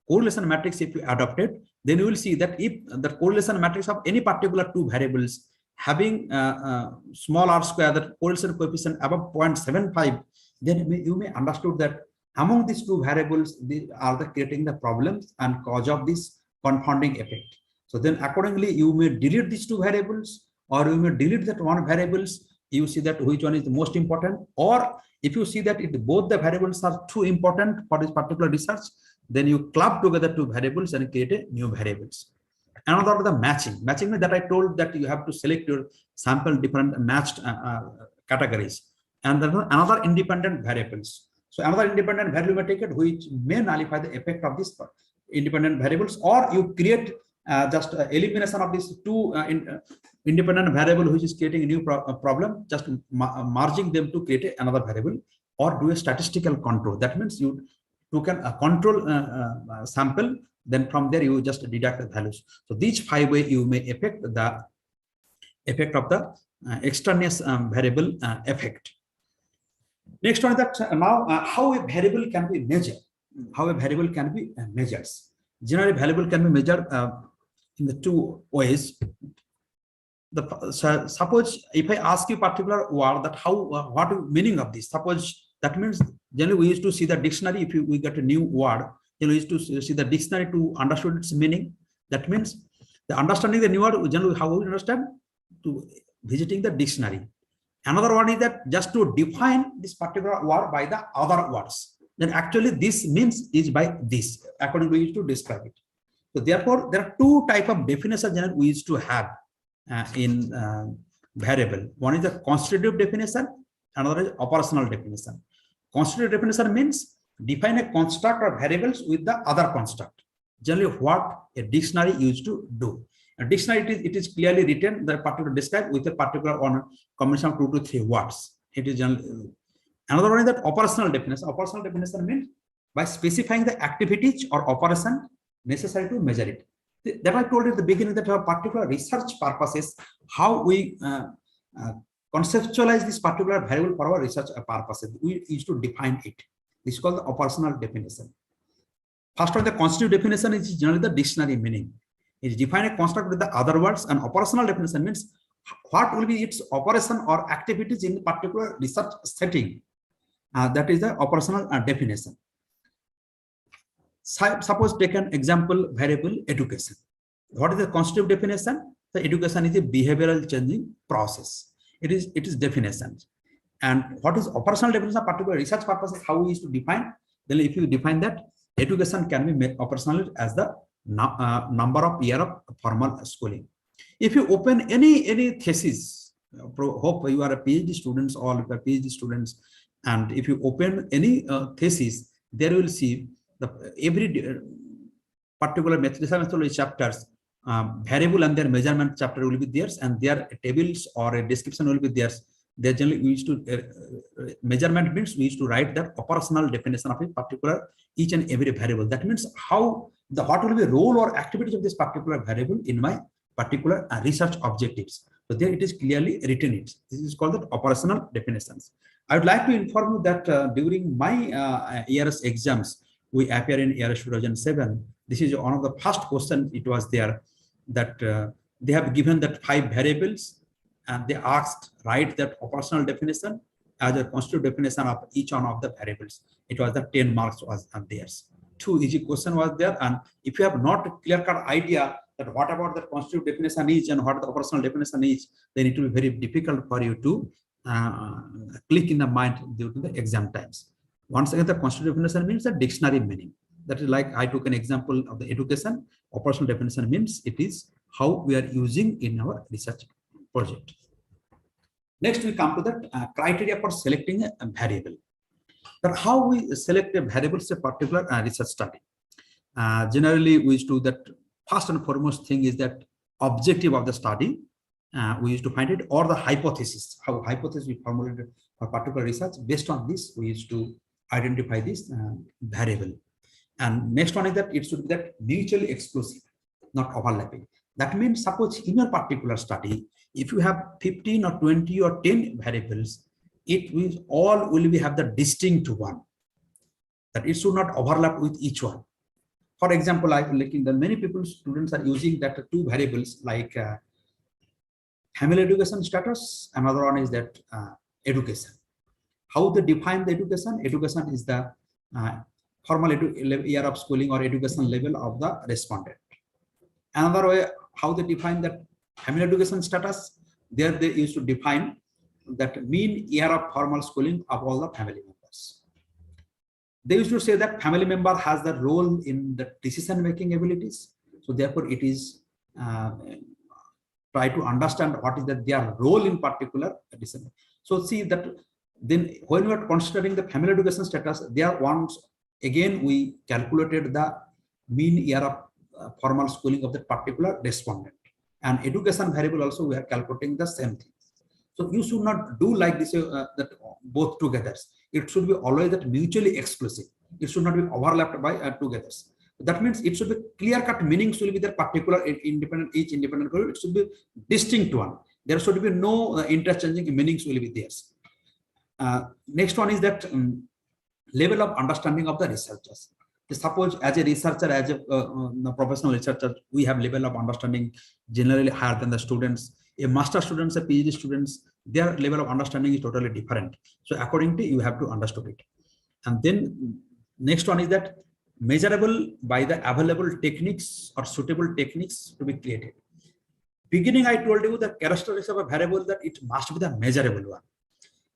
if you adopt it, then you will see that if the correlation matrix of any particular two variables having small r square, that correlation coefficient above 0.75, then you may understood that among these two variables, they are creating the problems and cause of this confounding effect. So then accordingly, you may delete these two variables, or you may delete that one variables. You see that which one is the most important, or if you see that both the variables are too important for this particular research, then you club together two variables and create a new variables. Another the matching means that I told that you have to select your sample different matched categories, and then another independent variables. So another independent variable may take it which may nullify the effect of this independent variables, or you create just elimination of these two independent variable which is creating a new problem, just merging them to create another variable, or do a statistical control. That means you can control sample, then from there you just deduct the values. So these 5 ways you may affect the effect of the extraneous variable effect. Next one is that now how a variable can be measured. How a variable can be measured. Generally, variable can be measured in the 2 ways. Suppose if I ask you particular word that what is meaning of this? Suppose that means generally we used to see the dictionary. If we get a new word, we used to see the dictionary to understand its meaning. That means the understanding the new word, generally how we understand, to visiting the dictionary. Another one is that just to define this particular word by the other words. Then actually this means is by this, according to we used to describe it. So therefore, there are 2 types of definitions that we used to have in variable. One is the constitutive definition, another is operational definition. Constitutive definition means define a construct or variables with the other construct. Generally, what a dictionary used to do. A dictionary, it is clearly written, the particular described with a particular combination of 2 to 3 words. It is generally. Another one is that operational definition. Operational definition means by specifying the activities or operation necessary to measure it. That I told you at the beginning that for particular research purposes, how we conceptualize this particular variable for our research purposes, we used to define it. This is called the operational definition. First one, the constitutive definition is generally the dictionary meaning. It defines a construct with the other words, and operational definition means what will be its operation or activities in particular research setting. That is the operational definition. Suppose take an example variable education. What is the constitutive definition? The education is a behavioral changing process. It is definition. And what is operational definition of particular research purposes? How we used to define? Then if you define that, education can be made operational as the number of year of formal schooling. If you open any thesis, hope you are a PhD students, all the PhD students, and if you open any thesis, there you will see every particular methodology chapters, variable and their measurement chapter will be theirs, and their tables or a description will be theirs. They generally we used to measurement means we used to write the operational definition of a particular each and every variable. That means what will be role or activities of this particular variable in my particular research objectives. So there it is clearly written. This is called the operational definitions. I would like to inform you that during my ERS exams, we appear in ERS 2007. This is one of the first questions. It was there that they have given that 5 variables, and they asked write that operational definition as a constitutive definition of each one of the variables. It was the 10 marks was theirs. two easy question was there. And if you have not a clear-cut idea that what about the constitutive definition is and what the operational definition is, then it will be very difficult for you to click in the mind during the exam times. Once again, the constitutive definition means the dictionary meaning. That is like I took an example of the education. Operational definition means it is how we are using in our research project. Next, we come to the criteria for selecting a variable. That how we select a variable is a particular research study. Generally, we used to that first and foremost thing is that objective of the study. We used to find it, or the hypothesis, how hypothesis we formulated for particular research. Based on this, we used to identify this variable. And next one is that it should be that mutually exclusive, not overlapping. That means suppose in a particular study, if you have 15 or 20 or 10 variables, it will all will be have the distinct one, that it should not overlap with each one. For example, I am looking that many people, students are using that two variables like family education status. Another one is that education. How they define the education? Education is the formal year of schooling or education level of the respondent. Another way, how they define that family education status, there they used to define that mean year of formal schooling of all the family members. They used to say that family member has the role in the decision-making abilities. So therefore, it is try to understand what is that their role in particular decision. So see that then when we are considering the family education status, there once again we calculated the mean year of formal schooling of the particular respondent, and education variable also we are calculating the same thing. So you should not do like this that both together. It should be always that mutually exclusive. It should not be overlapped by together. That means it should be clear-cut meanings will be the particular independent, each independent group. It should be distinct one. There should be no interchanging meanings will be there. Next one is that level of understanding of the researchers. Suppose as a researcher, as a professional researcher, we have level of understanding generally higher than the students. A master students, a PhD students, their level of understanding is totally different. So accordingly, you have to understand it. And then next one is that measurable by the available techniques or suitable techniques to be created. Beginning, I told you the characteristics of a variable that it must be the measurable one.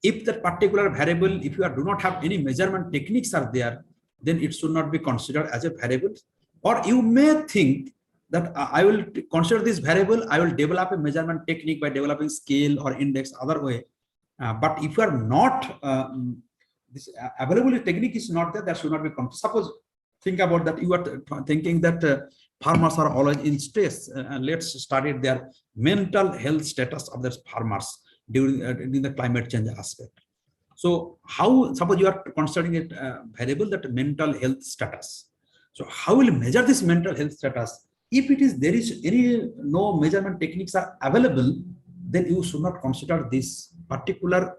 If that particular variable, if you do not have any measurement techniques are there, then it should not be considered as a variable. Or you may think that I will consider this variable, I will develop a measurement technique by developing scale or index other way. But if you are not, this available technique is not there, that should not be considered. Suppose, think about that, you are thinking that farmers are always in stress, and let's study their mental health status of the farmers during the climate change aspect. So how, suppose you are considering it variable that mental health status. So how will you measure this mental health status? If it is, there is no measurement techniques are available, then you should not consider this particular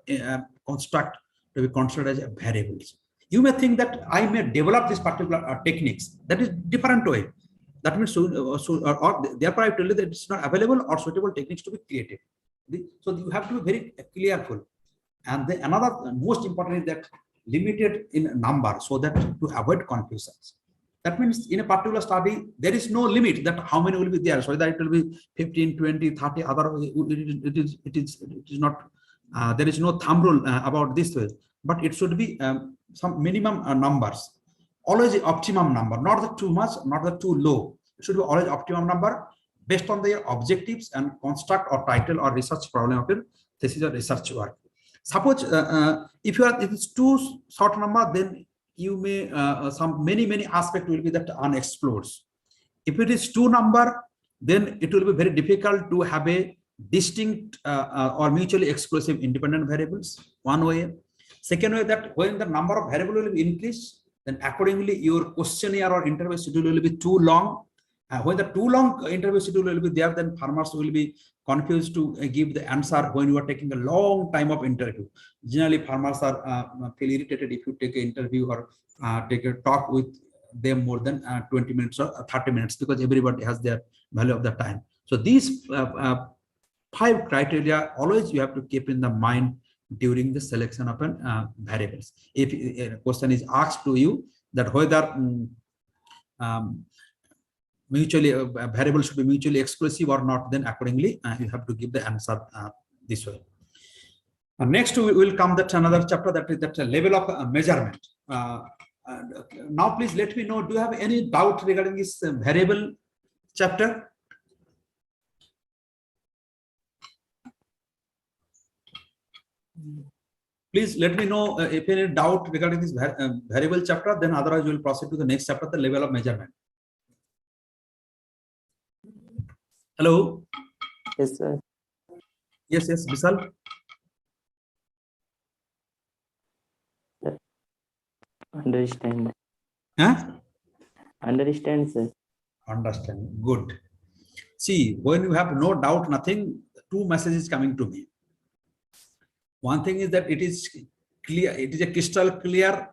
construct to be considered as a variables. You may think that I may develop this particular techniques. That is different way. That means or therefore I tell you that it's not available or suitable techniques to be created. So you have to be very careful. And then another most important is that limited in number, so that to avoid confusions. That means in a particular study, there is no limit that how many will be there. So that it will be 15, 20, 30, other, it is not, there is no thumb rule about this way, but it should be some minimum numbers, always the optimum number, not the too much, not the too low. It should be always optimum number based on their objectives and construct or title or research problem of your thesis or research work. Suppose if it is too short number, then you may some many aspects will be that unexplored. If it is two number, then it will be very difficult to have a distinct or mutually exclusive independent variables. One way. Second way, that when the number of variables will be increased, then accordingly your questionnaire or interview schedule will be too long. When the too long interview schedule will be there, then farmers will be confused to give the answer when you are taking a long time of interview. Generally, farmers are feel irritated if you take an interview or take a talk with them more than 20 minutes or 30 minutes, because everybody has their value of the time. So these 5 criteria always you have to keep in the mind during the selection of variables. If a question is asked to you that whether mutually variable should be mutually exclusive or not, then accordingly you have to give the answer this way. Next we will come that another chapter, that is that level of measurement. Now please let me know, do you have any doubt regarding this variable chapter? Please let me know if any doubt regarding this variable chapter, then otherwise we will proceed to the next chapter, the level of measurement. Hello? Yes, sir. Yes, Vishal? Understand. Huh? Understand, sir. Understand. Good. See, when you have no doubt, nothing, two messages coming to me. One thing is that it is clear, it is a crystal clear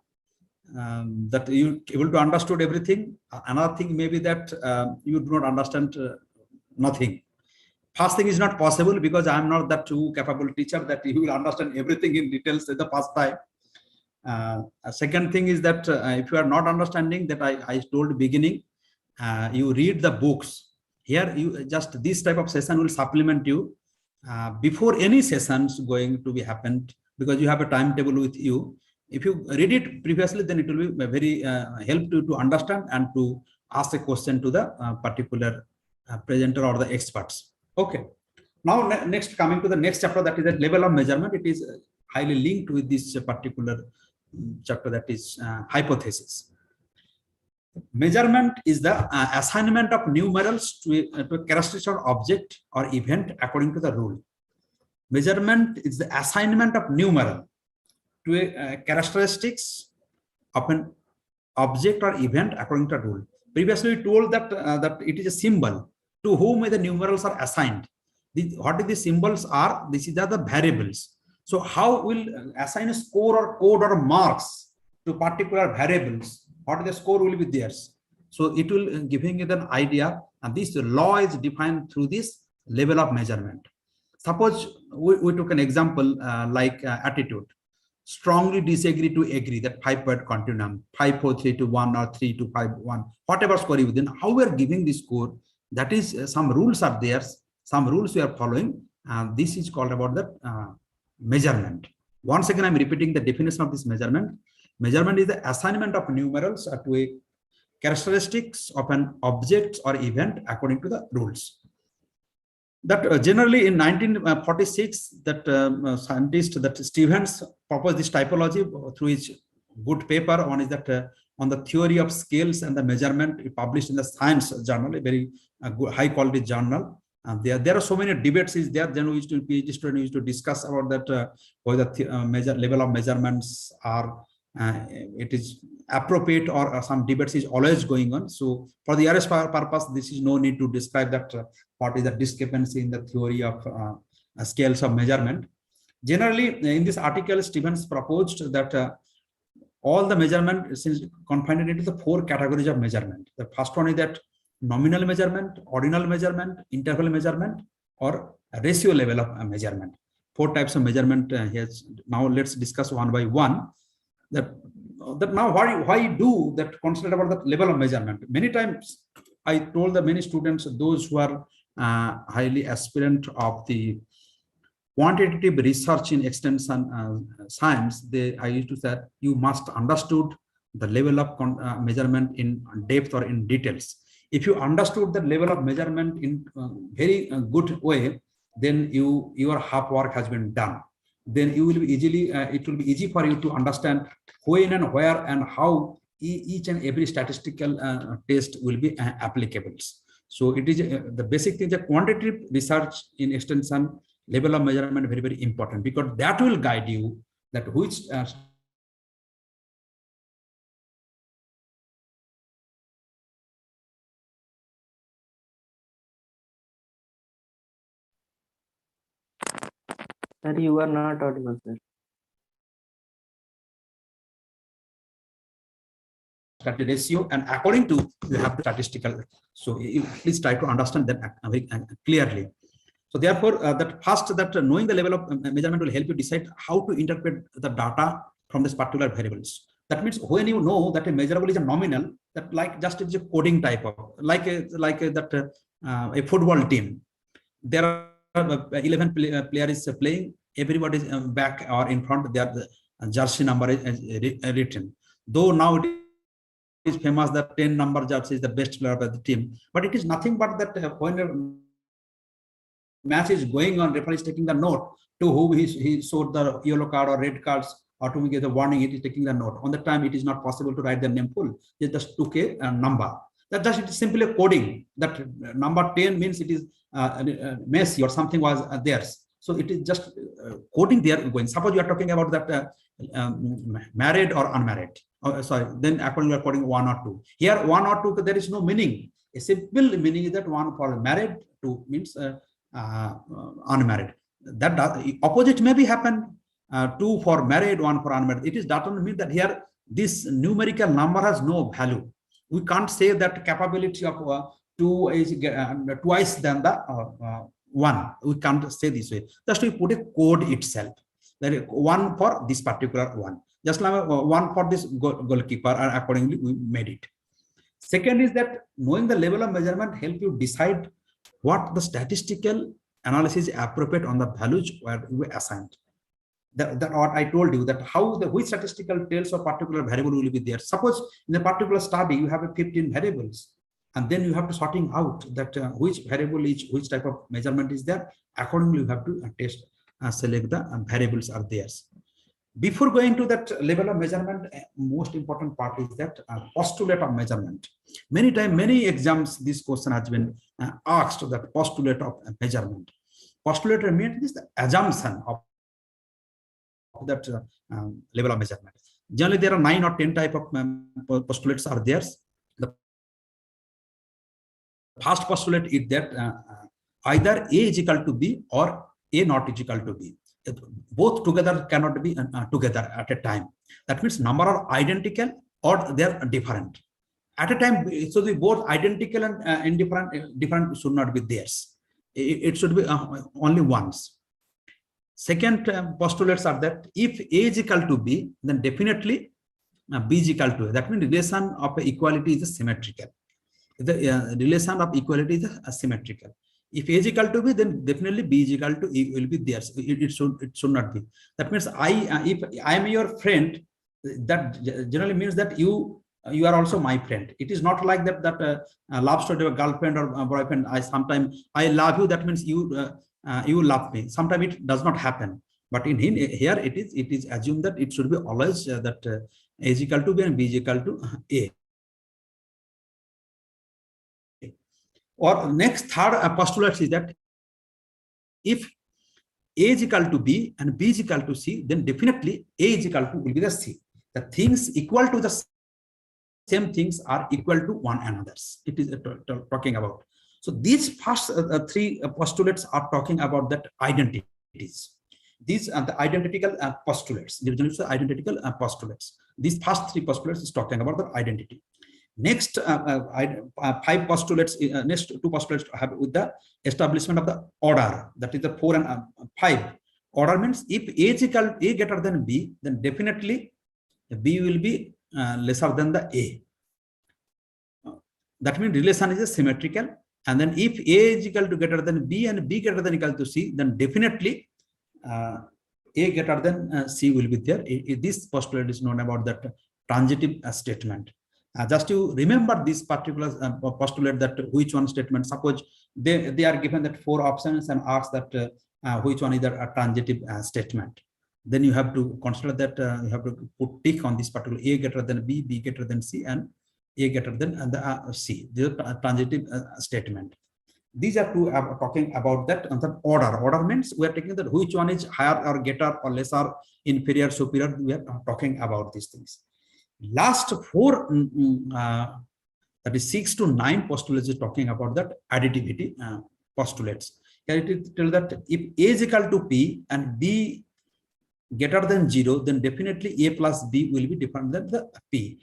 that you able to understood everything. Another thing may be that you do not understand nothing. First thing is not possible, because I am not that too capable teacher that you will understand everything in details at the first time. Second thing is that if you are not understanding that, I told beginning, you read the books. Here you just this type of session will supplement you before any sessions going to be happened, because you have a timetable with you. If you read it previously, then it will be very help to understand and to ask a question to the particular presenter or the experts. Okay. Now next, coming to the next chapter, that is the level of measurement. It is highly linked with this particular chapter, that is hypothesis. Measurement is the assignment of numerals to a characteristic object or event according to the rule. Measurement is the assignment of numeral to a characteristics of an object or event according to the rule. Previously we told that that it is a symbol to whom the numerals are assigned. What the symbols are? These are the variables. So how will assign a score or code or marks to particular variables? What the score will be theirs? So it will giving you an idea, and this law is defined through this level of measurement. Suppose we took an example like attitude. Strongly disagree to agree, that 5-point continuum, 5, 4, 3 to 1 or 3 to 5, 1, whatever score you within, how we are giving this score, that is some rules are there, some rules we are following, and this is called about the measurement. Once again, I'm repeating the definition of this measurement. Measurement is the assignment of numerals to a characteristics of an object or event according to the rules. That generally in 1946, that scientist that Stevens proposed this typology through his good paper. One is that on the theory of scales and the measurement, published in the Science journal, a very good, high quality journal. And there are so many debates is there. Then we used to PhD students used to discuss about that whether the level of measurements are it is appropriate, or some debates is always going on. So for the RS purpose, this is no need to describe that what is the discrepancy in the theory of scales of measurement. Generally, in this article, Stevens proposed that all the measurement is confined into the 4 categories of measurement. The first one is that nominal measurement, ordinal measurement, interval measurement, or ratio level of measurement. 4 types of measurement here. Now let's discuss one by one. That now why do that consider about the level of measurement. Many times I told the many students, those who are highly aspirant of the quantitative research in extension science, I used to say you must understood the level of measurement in depth or in details. If you understood the level of measurement in very good way, then your half work has been done. Then you will be easily it will be easy for you to understand when and where and how each and every statistical test will be applicable. So it is the basic thing, the quantitative research in extension level of measurement, very, very important, because that will guide you that which Sir, you are not audible, sir. ratio, and according to you have the statistical. So you please try to understand that very clearly. So therefore, that first, that knowing the level of measurement will help you decide how to interpret the data from this particular variables. That means when you know that a measurable is a nominal, that like just it's a coding type of a football team. There are 11 players playing. Everybody is back or in front. Their jersey number is written. Though now it is famous that 10 number jersey is the best player of the team, but it is nothing but that when a match is going on, referee is taking the note to who he showed the yellow card or red cards, or to give the warning, it is taking the note. On the time, it is not possible to write the name full. It just took a number. That just it is simply a coding. That number 10 means it is Messi or something was theirs. So it is just coding they are going. Suppose you are talking about that married or unmarried. Sorry, then according you are coding 1 or 2. Here 1 or 2, there is no meaning. A simple meaning is that 1 for married, 2 means unmarried. That opposite may be happen. 2 for married, 1 for unmarried. It is doesn't mean that here this numerical number has no value. We can't say that capability of 2 is twice than the 1. We can't say this way. Just we put a code itself. That is 1 for this particular one. Just like 1 for this goalkeeper, and accordingly we made it. Second is that knowing the level of measurement help you decide what the statistical analysis is appropriate on the values where you assigned. That what I told you, that how which statistical tells a particular variable will be there. Suppose in a particular study you have a 15 variables, and then you have to sorting out that which variable is which type of measurement is there. Accordingly, you have to test select the variables are theirs. Before going to that level of measurement, most important part is that postulate of measurement. Many times, many exams, this question has been asked, that postulate of measurement. Postulate means the assumption of that level of measurement. Generally, there are 9 or 10 type of postulates are there. The first postulate is that either A is equal to B or A not is equal to B. Both together cannot be together at a time. That means number are identical or they are different. At a time, so the both identical and different should not be theirs. It should be only once. Second postulates are that if A is equal to B, then definitely B is equal to A. That means relation of equality is symmetrical. The relation of equality is symmetrical. If A is equal to B, then definitely B is equal to A will be theirs. It should not be. That means if I am your friend, that generally means that you are also my friend. It is not like that love story of a girlfriend or a boyfriend. Sometimes I love you. That means you love me. Sometimes it does not happen. But in here it is assumed that it should be always that A is equal to B and B is equal to A. Or next third postulate is that if A is equal to B and B is equal to C, then definitely A is equal to will be the C. The things equal to the same things are equal to one another. It is talking about. So these first 3 postulates are talking about that identities. These are the identical postulates. These are identical postulates. These first 3 postulates is talking about the identity. Next 5 postulates, next 2 postulates have with the establishment of the order. That is the 4 and 5. Order means if A is equal A greater than B, then definitely B will be lesser than the A. That means relation is symmetrical. And then if A is equal to greater than B and B greater than equal to C, then definitely A greater than C will be there. This postulate is known about that transitive statement. Just to remember this particular postulate, that which one statement. Suppose they are given that 4 options and ask that which one is a transitive statement. Then you have to consider that you have to put tick on this particular A greater than B, B greater than C, and A greater than the C. This is a transitive statement. These are 2 talking about that. And the order. Order means we are taking that which one is higher or greater or lesser, inferior, superior. We are talking about these things. Last 4, that is 6 to 9 postulates is talking about that additivity postulates. Here it is tell that if A is equal to P and B greater than 0, then definitely A plus B will be different than the P.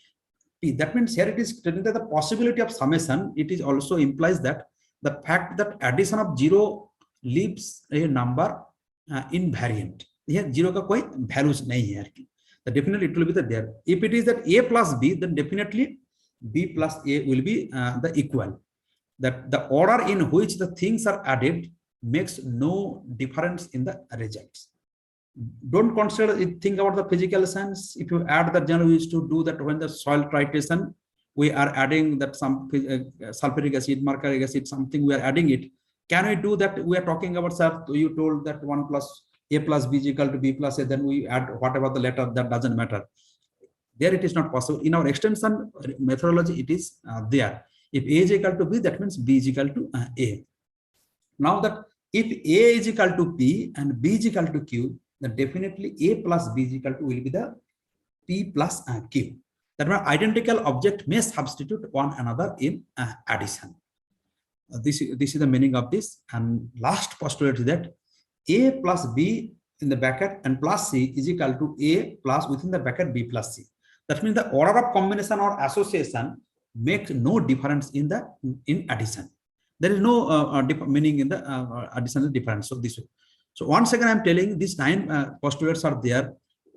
That means here it is telling that the possibility of summation, it is also implies that the fact that addition of 0 leaves a number invariant. Here 0 का कोई values नहीं है. Definitely it will be there. If it is that A plus B, then definitely B plus A will be the equal. That the order in which the things are added makes no difference in the results. Don't consider it, think about the physical science. If you add that, generally we used to do that when the soil titration, we are adding that some sulfuric acid, mercuric acid, something we are adding it. Can we do that? We are talking about, sir, you told that 1 plus A plus B is equal to B plus A, then we add whatever the letter, that doesn't matter. There it is not possible. In our extension methodology, it is there. If A is equal to B, that means B is equal to A. Now that if A is equal to P and B is equal to Q, then definitely A plus B is equal to will be the P plus Q. That means identical object may substitute one another in addition. This is the meaning of this. And last postulate is that A plus B in the bracket and plus C is equal to A plus within the bracket B plus C. That means the order of combination or association makes no difference in addition. There is no meaning in the additional difference. So this way. So once again, I'm telling these 9 postulates are there.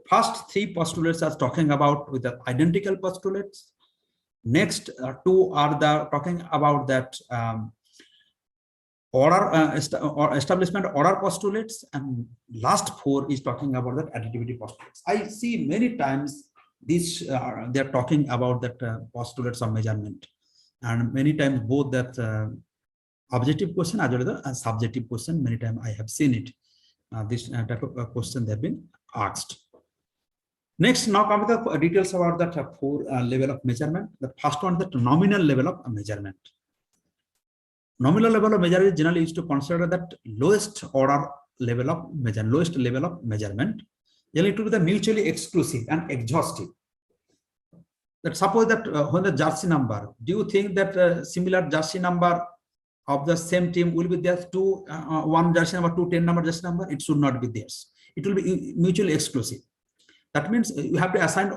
First 3 postulates are talking about with the identical postulates. Next 2 are talking about that establishment order postulates, and last 4 is talking about that additivity postulates. I see many times these they're talking about that postulates of measurement, and many times both that objective question as well as the subjective question. Many times I have seen it. This type of question they have been asked. Next, now come to the details about that 4 level of measurement. The first one, the nominal level of measurement. Nominal level of measurement is generally used to consider that lowest order level of measurement, lowest level of measurement. Generally, it will be the mutually exclusive and exhaustive. That suppose that when the jersey number, do you think that similar jersey number of the same team will be there to one jersey number, 2 10 number jersey number? It should not be theirs. It will be mutually exclusive. That means you have to assign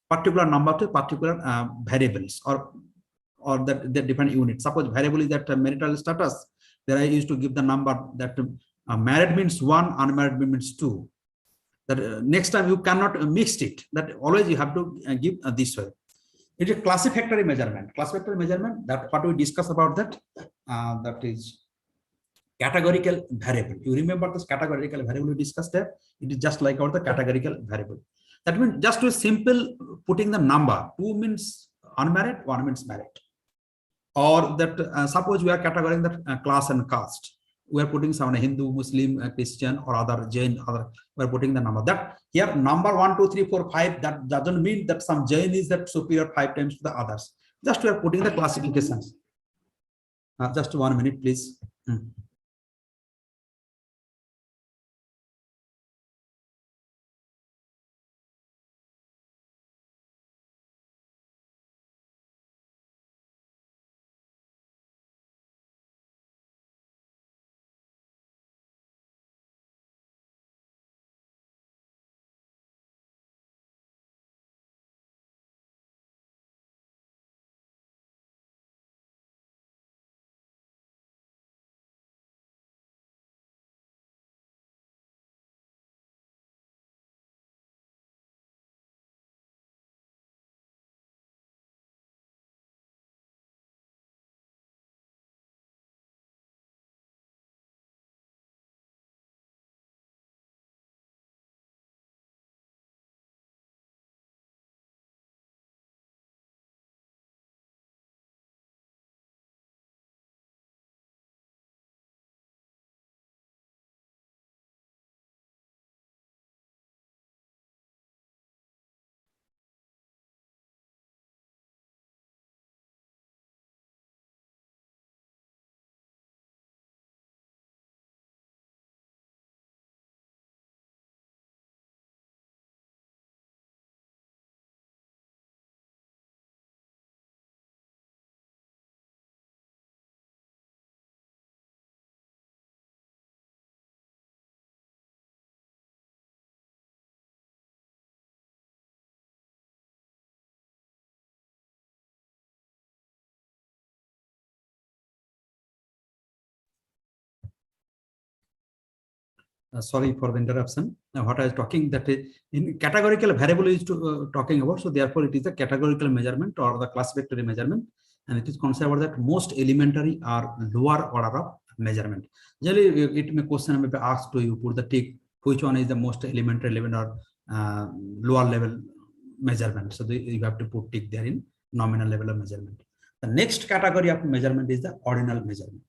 particular number to particular variables or that different units. Suppose variable is that marital status. There I used to give the number that married means 1, unmarried means 2. That next time you cannot mix it. That always you have to give this way. It is a classificatory measurement. Classificatory measurement, that what we discuss about that, that is categorical variable. You remember this categorical variable we discussed there? It is just like about the categorical variable. That means just to simple putting the number, 2 means unmarried, 1 means married. Or that suppose we are categorizing that class and caste. We are putting some Hindu, Muslim, Christian, or other Jain, we are putting the number. That here number 1, 2, 3, 4, 5, that doesn't mean that some Jain is that superior 5 times to the others. Just we are putting the classifications. Just 1 minute, please. Sorry for the interruption. What I was talking that in categorical variable is talking about. So therefore, it is a categorical measurement or the classificatory measurement, and it is considered that most elementary or lower order of measurement. Generally, it may question may be asked to you put the tick which one is the most elementary level or lower level measurement. So you have to put tick there in nominal level of measurement. The next category of measurement is the ordinal measurement.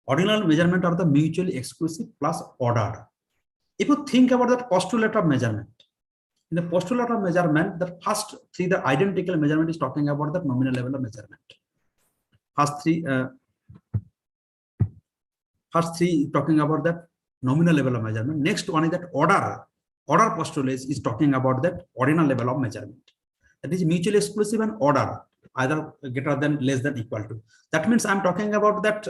Ordinal measurement are the mutually exclusive plus ordered. If you think about that postulate of measurement, in the postulate of measurement, the first three, the identical measurement is talking about the nominal level of measurement. First three talking about that nominal level of measurement. Next one is that order. Order postulate is talking about that ordinal level of measurement. That is mutually exclusive and order, either greater than, less than, equal to. That means I'm talking about that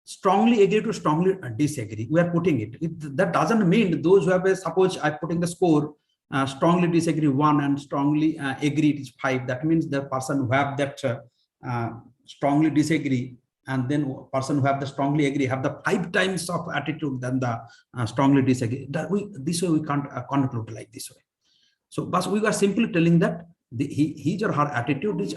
strongly agree to strongly disagree. We are putting it. That doesn't mean those who have suppose I'm putting the score strongly disagree 1 and strongly agree it is 5. That means the person who have that strongly disagree and then person who have the strongly agree have the 5 times of attitude than the strongly disagree. That this way we can't conclude like this way. So, but we are simply telling that his or her attitude is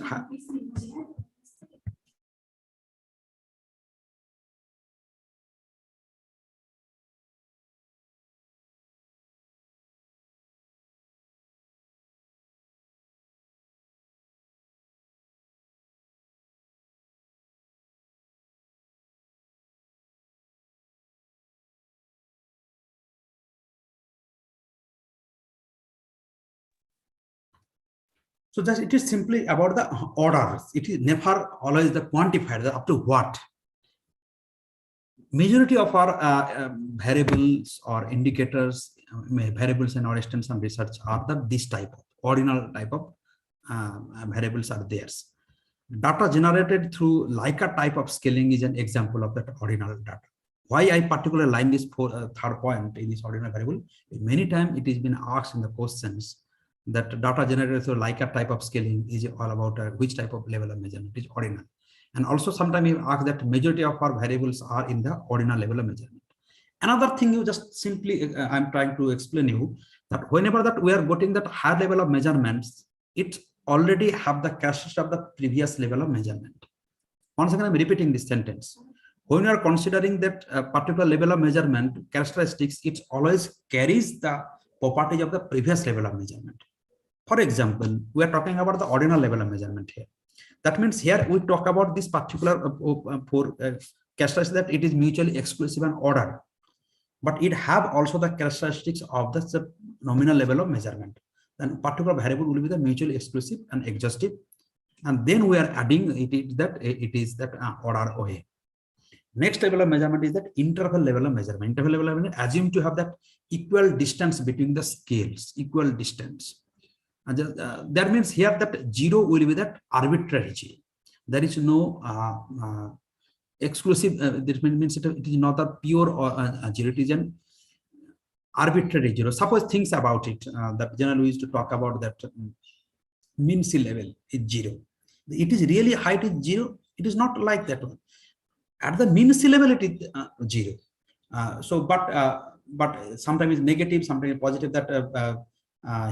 so that it is simply about the orders. It is never always the quantified, up to what. Majority of our variables or indicators, variables in our extension research are this type of ordinal type of variables are theirs. Data generated through Leica type of scaling is an example of that ordinal data. Why I particularly line this third point in this ordinal variable? Many times it has been asked in the questions that data generated through Leica type of scaling is all about which type of level of measurement is ordinal. And also sometimes you ask that majority of our variables are in the ordinal level of measurement. Another thing you just simply, I'm trying to explain you that whenever that we are getting that higher level of measurements, it already have the characteristics of the previous level of measurement. Once again, I'm repeating this sentence. When you are considering that particular level of measurement characteristics, it always carries the properties of the previous level of measurement. For example, we are talking about the ordinal level of measurement here. That means here we talk about this particular characteristics that it is mutually exclusive and ordered, but it have also the characteristics of the nominal level of measurement. Then particular variable will be the mutually exclusive and exhaustive, and then we are adding it is that order OA. Next level of measurement is that interval level of measurement. Interval level of measurement assume to have that equal distance between the scales, equal distance. That means here that 0 will be that arbitrary 0. There is no exclusive. This means it is not a pure or 0. It is an arbitrary 0. Suppose things about it. That generally we used to talk about that mean sea level is 0. It is really height is 0. It is not like that one. At the mean sea level it is 0. But sometimes it's negative, sometimes positive. That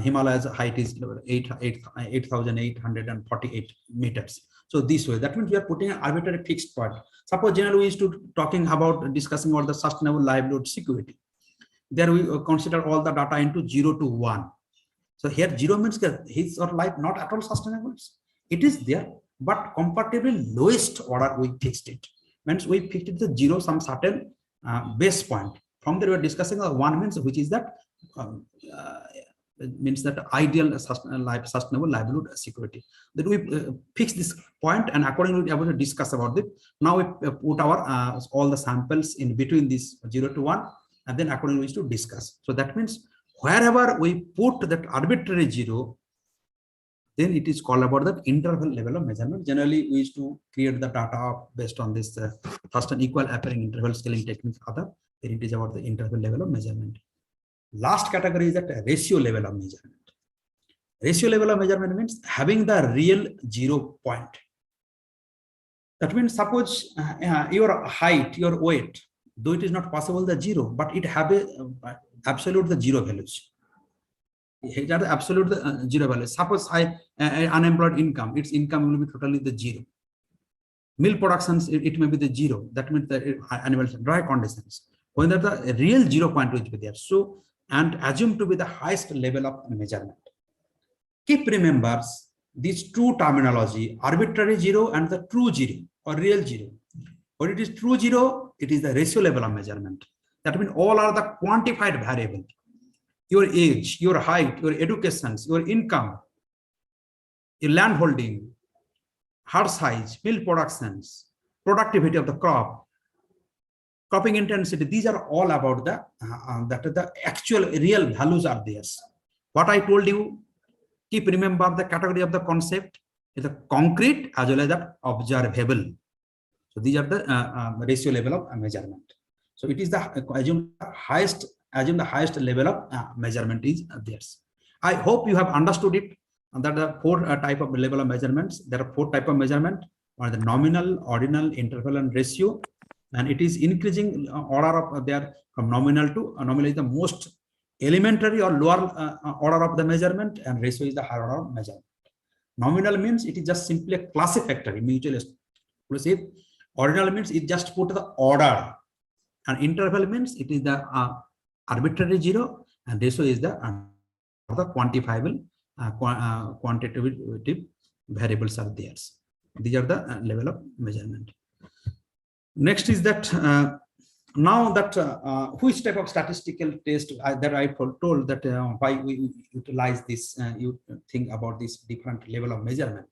Himalayas height is 8,848 meters. So this way, that means we are putting an arbitrary fixed point. Suppose generally we used to discussing about the sustainable livelihood security. There we consider all the data into 0 to 1. So here 0 means his or life not at all sustainable. It is there, but comparatively lowest order we fixed it. Means we fixed it the 0 some certain base point. From there we are discussing 1 means which is that means that ideal sustainable livelihood security. Then we fix this point and accordingly we are able to discuss about it. Now we put our all the samples in between this 0 to 1 and then accordingly we to discuss. So that means wherever we put that arbitrary 0, then it is called about the interval level of measurement. Generally we used to create the data based on this first and equal appearing interval scaling techniques. Then it is about the interval level of measurement. Last category is that ratio level of measurement. Ratio level of measurement means having the real 0 point. That means suppose your height, your weight, though it is not possible the zero, but it have a absolute the zero values. It are the absolute the zero values. Suppose I unemployed income, its income will be totally the zero. Milk productions, it may be the zero. That means the animal dry conditions. When the real 0 point will be there. So, and assume to be the highest level of measurement. Keep remembers these two terminology, arbitrary zero and the true zero or real zero. When it is true zero, it is the ratio level of measurement. That means all are the quantified variable. Your age, your height, your educations, your income, your land holding, herd size, milk productions, productivity of the crop, cropping intensity. These are all about the actual real values are theirs. What I told you, keep remember the category of the concept is the concrete as well as the observable. So these are the ratio level of measurement. So it is the assume the highest level of measurement is theirs. I hope you have understood it. And that the four type of level of measurements. There are four type of measurement, or the nominal, ordinal, interval, and ratio. And it is increasing order of there from nominal to nominal is the most elementary or lower order of the measurement, and ratio is the higher order of measurement. Nominal means it is just simply a classificatory mutual exclusive. Ordinal means it just put the order, and interval means it is the arbitrary zero, and ratio is the quantifiable quantitative variables are theirs. These are the level of measurement. Next is that now that which type of statistical test that I told that why we utilize this, you think about this different level of measurement.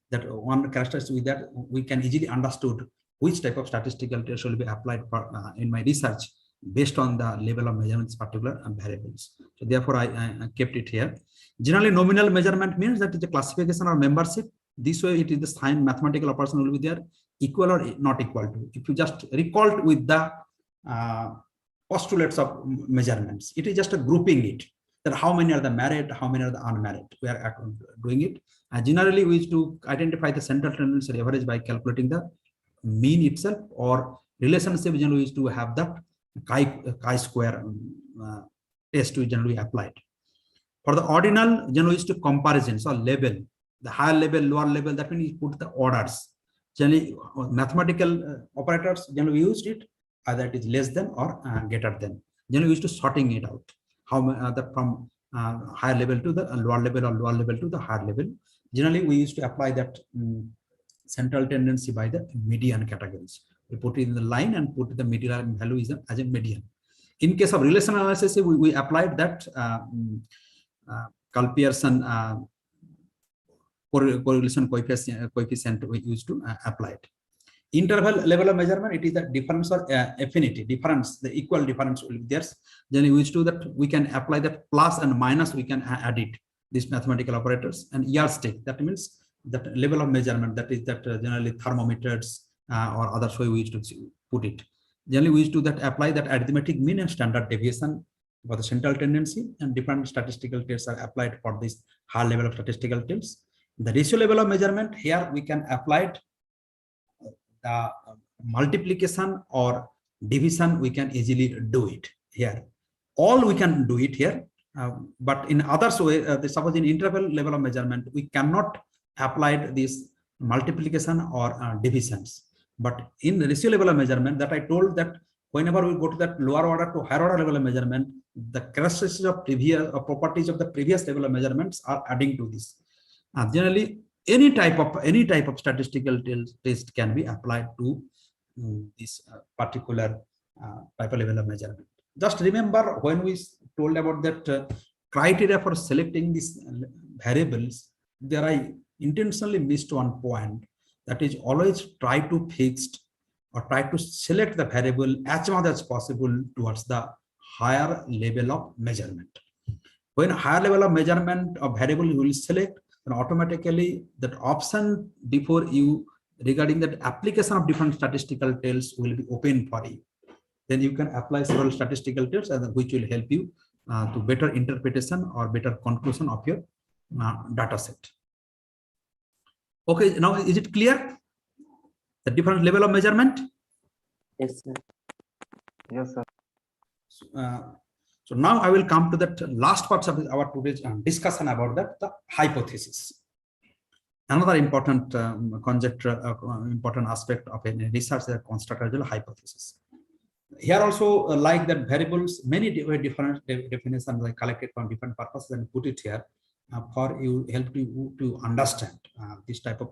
That one characteristic with that we can easily understood which type of statistical test will be applied for, in my research based on the level of measurements particular variables. So therefore I kept it here. Generally, nominal measurement means that it's a classification or membership. This way, it is the sign mathematical operation will be there, equal or not equal to. If you just recall with the postulates of measurements, it is just a grouping it. That how many are the married, how many are the unmarried. We are doing it. Generally, we used to identify the central tendency average by calculating the mean itself, or relationship. Generally, we used to have the chi-square test we generally applied. For the ordinal, generally used to comparisons or level, the higher level, lower level, that means you put the orders. Generally, mathematical operators generally used it, either it is less than or greater than. Generally used to sorting it out, how from higher level to the lower level or lower level to the higher level. Generally, we used to apply that central tendency by the median categories. We put it in the line and put the median value as a median. In case of relational analysis, we applied that Pearson correlation coefficient we used to apply it. Interval level of measurement, it is the difference or affinity difference, the equal difference will be there. Then we used to that we can apply that plus and minus, we can add it, these mathematical operators. And yardstick, that means that level of measurement, that is that generally thermometers or other way we used to put it. Generally we used to that apply that arithmetic mean and standard deviation for the central tendency, and different statistical tests are applied for this high level of statistical tests. The ratio level of measurement, here we can apply it, the multiplication or division, we can easily do it here. All we can do it here, but in others way, suppose in interval level of measurement, we cannot apply this multiplication or divisions. But in the ratio level of measurement, that I told that whenever we go to that lower order to higher order level of measurement, the characteristics of previous or properties of the previous level of measurements are adding to this. Generally, any type of statistical test can be applied to this particular type of level of measurement. Just remember when we told about that criteria for selecting these variables, there I intentionally missed one point, that is always try to fix or try to select the variable as much as possible towards the higher level of measurement. When higher level of measurement of variable you will select, then automatically that option before you regarding that application of different statistical tools will be open for you. Then you can apply several statistical tools which will help you to better interpretation or better conclusion of your data set. Okay, now is it clear? The different level of measurement? Yes, sir. Yes, sir. So now I will come to that last parts of our today's discussion about the hypothesis. Another important conjecture, important aspect of a research that constructs a hypothesis. Here also, like that variables, many different definitions are collected from different purposes and put it here for you help you to understand this type of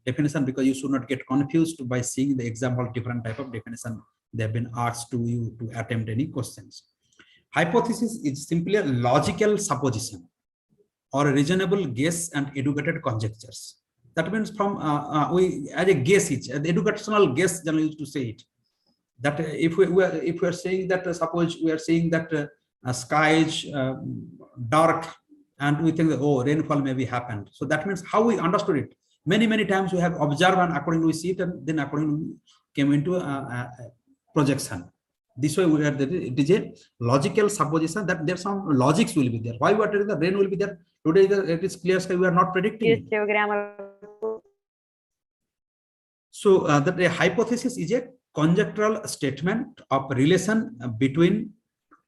definition, because you should not get confused by seeing the example of different type of definition they have been asked to you to attempt any questions. Hypothesis is simply a logical supposition or a reasonable guess and educated conjectures. That means from we as a guess, the educational guess generally used to say it. That if we are saying that suppose we are saying that sky is dark and we think that, oh, rainfall maybe happened. So that means how we understood it. Many times we have observed and accordingly we see it, and then accordingly came into a projection. This way we are it is a logical supposition that there some logics will be there. Why we are telling the rain will be there today? It is clear sky. We are not predicting. So that a hypothesis is a conjectural statement of relation between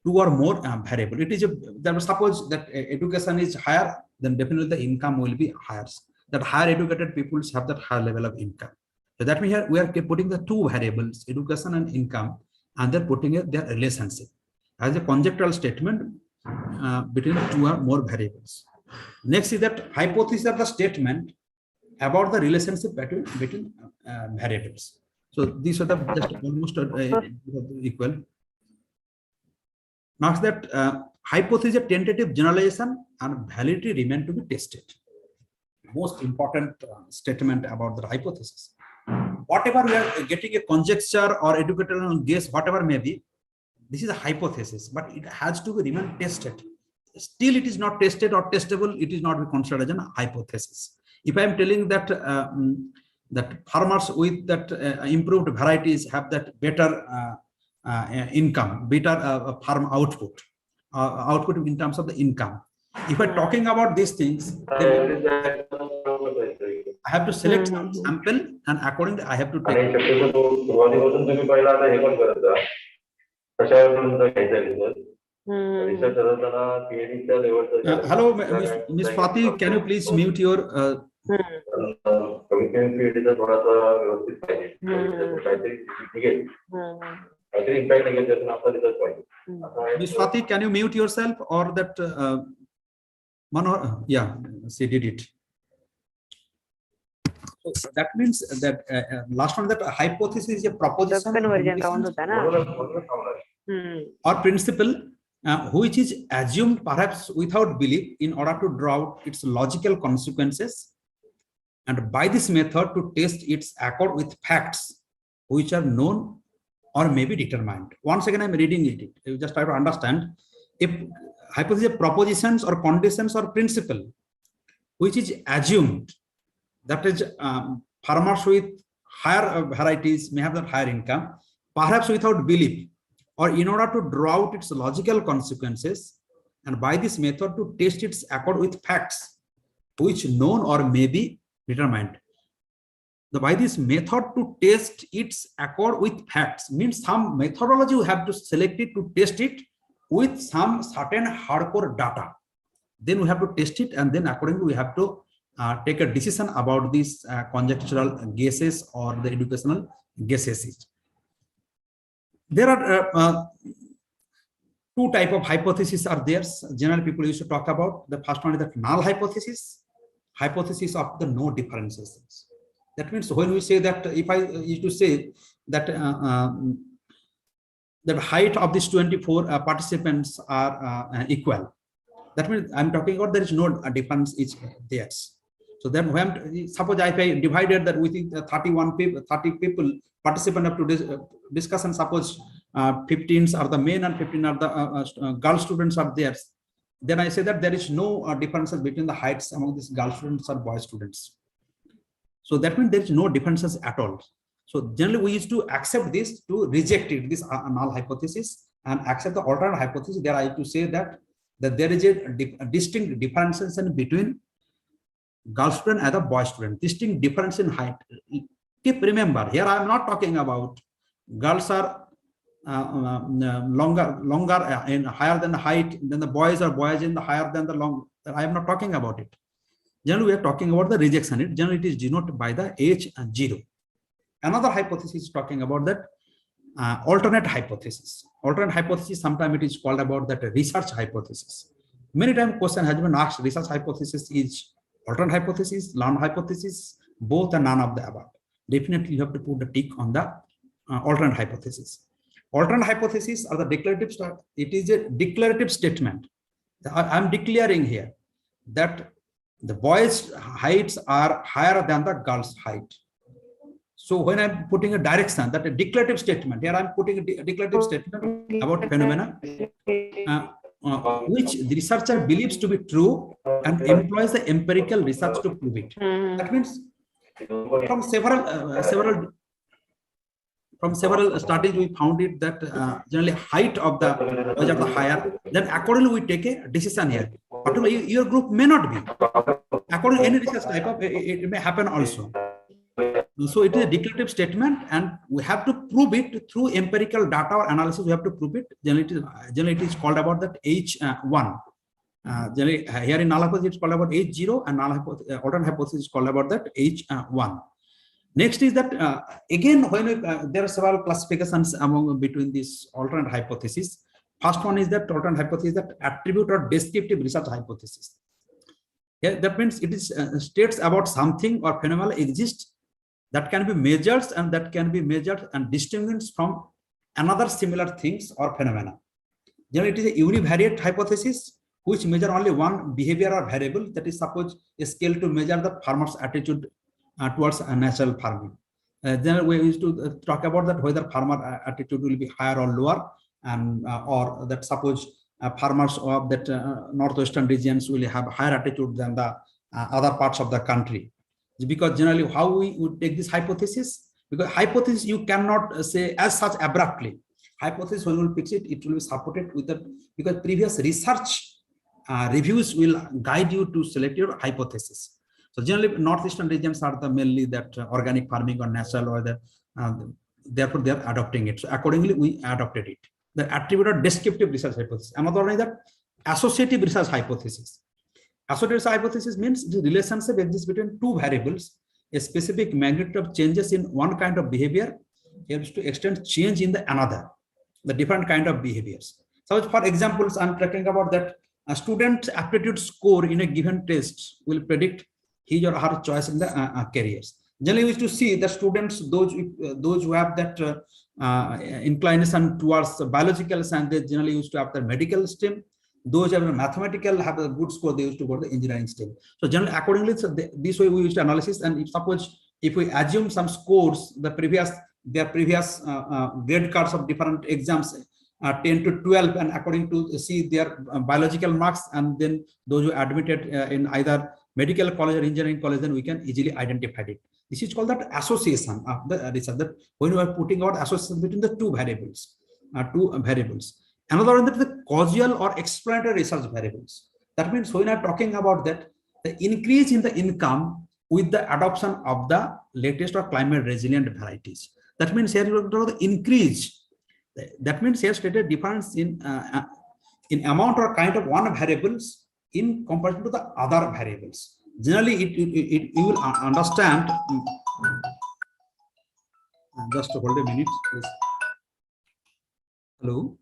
two or more variable. It is a that suppose that education is higher, then definitely the income will be higher. That higher educated people have that higher level of income. So that means we are putting the two variables, education and income, and they're putting their relationship as a conjectural statement between two or more variables. Next is that hypothesis of the statement about the relationship between variables. So these are the just almost equal. Next that hypothesis is a tentative generalization and validity remain to be tested. Most important statement about the hypothesis. Whatever we are getting a conjecture or educational guess, whatever may be, this is a hypothesis, but it has to be remain tested. Still, it is not tested or testable. It is not considered as a hypothesis. If I am telling that that farmers with that improved varieties have that better income, better farm output in terms of the income. If I'm talking about these things, I have to select some sample and accordingly I have to take. Hello, Ms. Fatih, can you please mute your Ms. Fatih, can you mute yourself or that Manor? Yeah, she did it. So that means that last one, that a hypothesis is a proposition or principle which is assumed perhaps without belief in order to draw out its logical consequences, and by this method to test its accord with facts which are known or may be determined. Once again, I'm reading it. You just try to understand. If hypothesis, propositions or conditions or principle which is assumed, that is farmers with higher varieties may have that higher income, perhaps without belief or in order to draw out its logical consequences, and by this method to test its accord with facts which known or may be determined. By this method to test its accord with facts means some methodology we have to select it to test it with some certain hardcore data. Then we have to test it, and then accordingly we have to take a decision about these conjectural guesses or the educational guesses. There are two types of hypotheses are there. Generally, people used to talk about. The first one is the null hypothesis, hypothesis of the no differentiations. That means when we say that, if I used to say that the height of these 24 participants are equal, that means I'm talking about there is no difference is there. So then when suppose if I divided that within 30 people participant of today's discussion, suppose 15 are the men and 15 are the girl students are there, then I say that there is no differences between the heights among these girl students or boy students. So that means there is no differences at all. So generally we used to accept this to reject it, this null hypothesis, and accept the alternate hypothesis. There I have to say that there is a distinct differences in between girl student and the boy student, distinct difference in height. Keep remember, here I am not talking about girls are longer and higher than the height, then the boys are boys in the higher than the long. I am not talking about it. Generally, we are talking about the rejection. Generally, it is denoted by the H0. Another hypothesis is talking about that alternate hypothesis. Alternate hypothesis, sometimes it is called about that research hypothesis. Many times question has been asked, research hypothesis is alternate hypothesis, learned hypothesis, both and none of the above. Definitely you have to put the tick on the alternate hypothesis. Alternate hypothesis are the declarative, it is a declarative statement. I'm declaring here that the boys' heights are higher than the girls' height. So when I'm putting a direction, that a declarative statement, here I'm putting a declarative statement about phenomena, which the researcher believes to be true and employs the empirical research to prove it. That means from several studies, we found it that generally height of the boys are the higher. Then accordingly, we take a decision here. Particularly, your group may not be. According to any research type of, it may happen also. So it is a declarative statement, and we have to prove it through empirical data or analysis. We have to prove it. Generally it is called about that H1. Generally, here in null hypothesis, it's called about H0, and alternate hypothesis is called about that H1. Next is that again, when there are several classifications among between these alternate hypotheses. First one is that alternate hypothesis, that attribute or descriptive research hypothesis. Yeah, that means it is states about something or phenomena exists that can be measured and distinguished from another similar things or phenomena. Generally, it is a univariate hypothesis which measure only one behavior or variable, that is suppose a scale to measure the farmer's attitude towards natural farming. Then we used to talk about that whether farmer attitude will be higher or lower, and or that suppose farmers of that northwestern regions will have higher attitude than the other parts of the country. Because generally how we would take this hypothesis, because hypothesis you cannot say as such abruptly. Hypothesis, when we will fix it, it will be supported with the, because previous research reviews will guide you to select your hypothesis. So generally northeastern regions are the mainly that organic farming or natural, or the therefore they are adopting it. So accordingly we adopted it. The attribute or descriptive research hypothesis. Another one is that associative research hypothesis. Associative hypothesis means the relationship exists between two variables. A specific magnitude of changes in one kind of behavior helps to extend change in the another, the different kind of behaviors. So for examples, I'm talking about that a student's aptitude score in a given test will predict his or her choice in the careers. Generally, we used to see the students, those who have that inclination towards biological science, they generally used to have the medical stream. Those who have mathematical have a good score, they used to go to the engineering stream. So generally, accordingly, so this way we used to analysis. And if suppose if we assume some scores, their previous grade cards of different exams 10 to 12, and according to see their biological marks, and then those who admitted in either medical college or engineering college, then we can easily identify it. This is called that association of the research, that when we are putting out association between the two variables. Another one, that the causal or explanatory research variables. That means when I'm talking about that, the increase in the income with the adoption of the latest or climate resilient varieties. That means here you talk about the increase. That means here stated difference in amount or kind of one variables in comparison to the other variables. Generally, you will understand. Just hold a minute, please. Hello.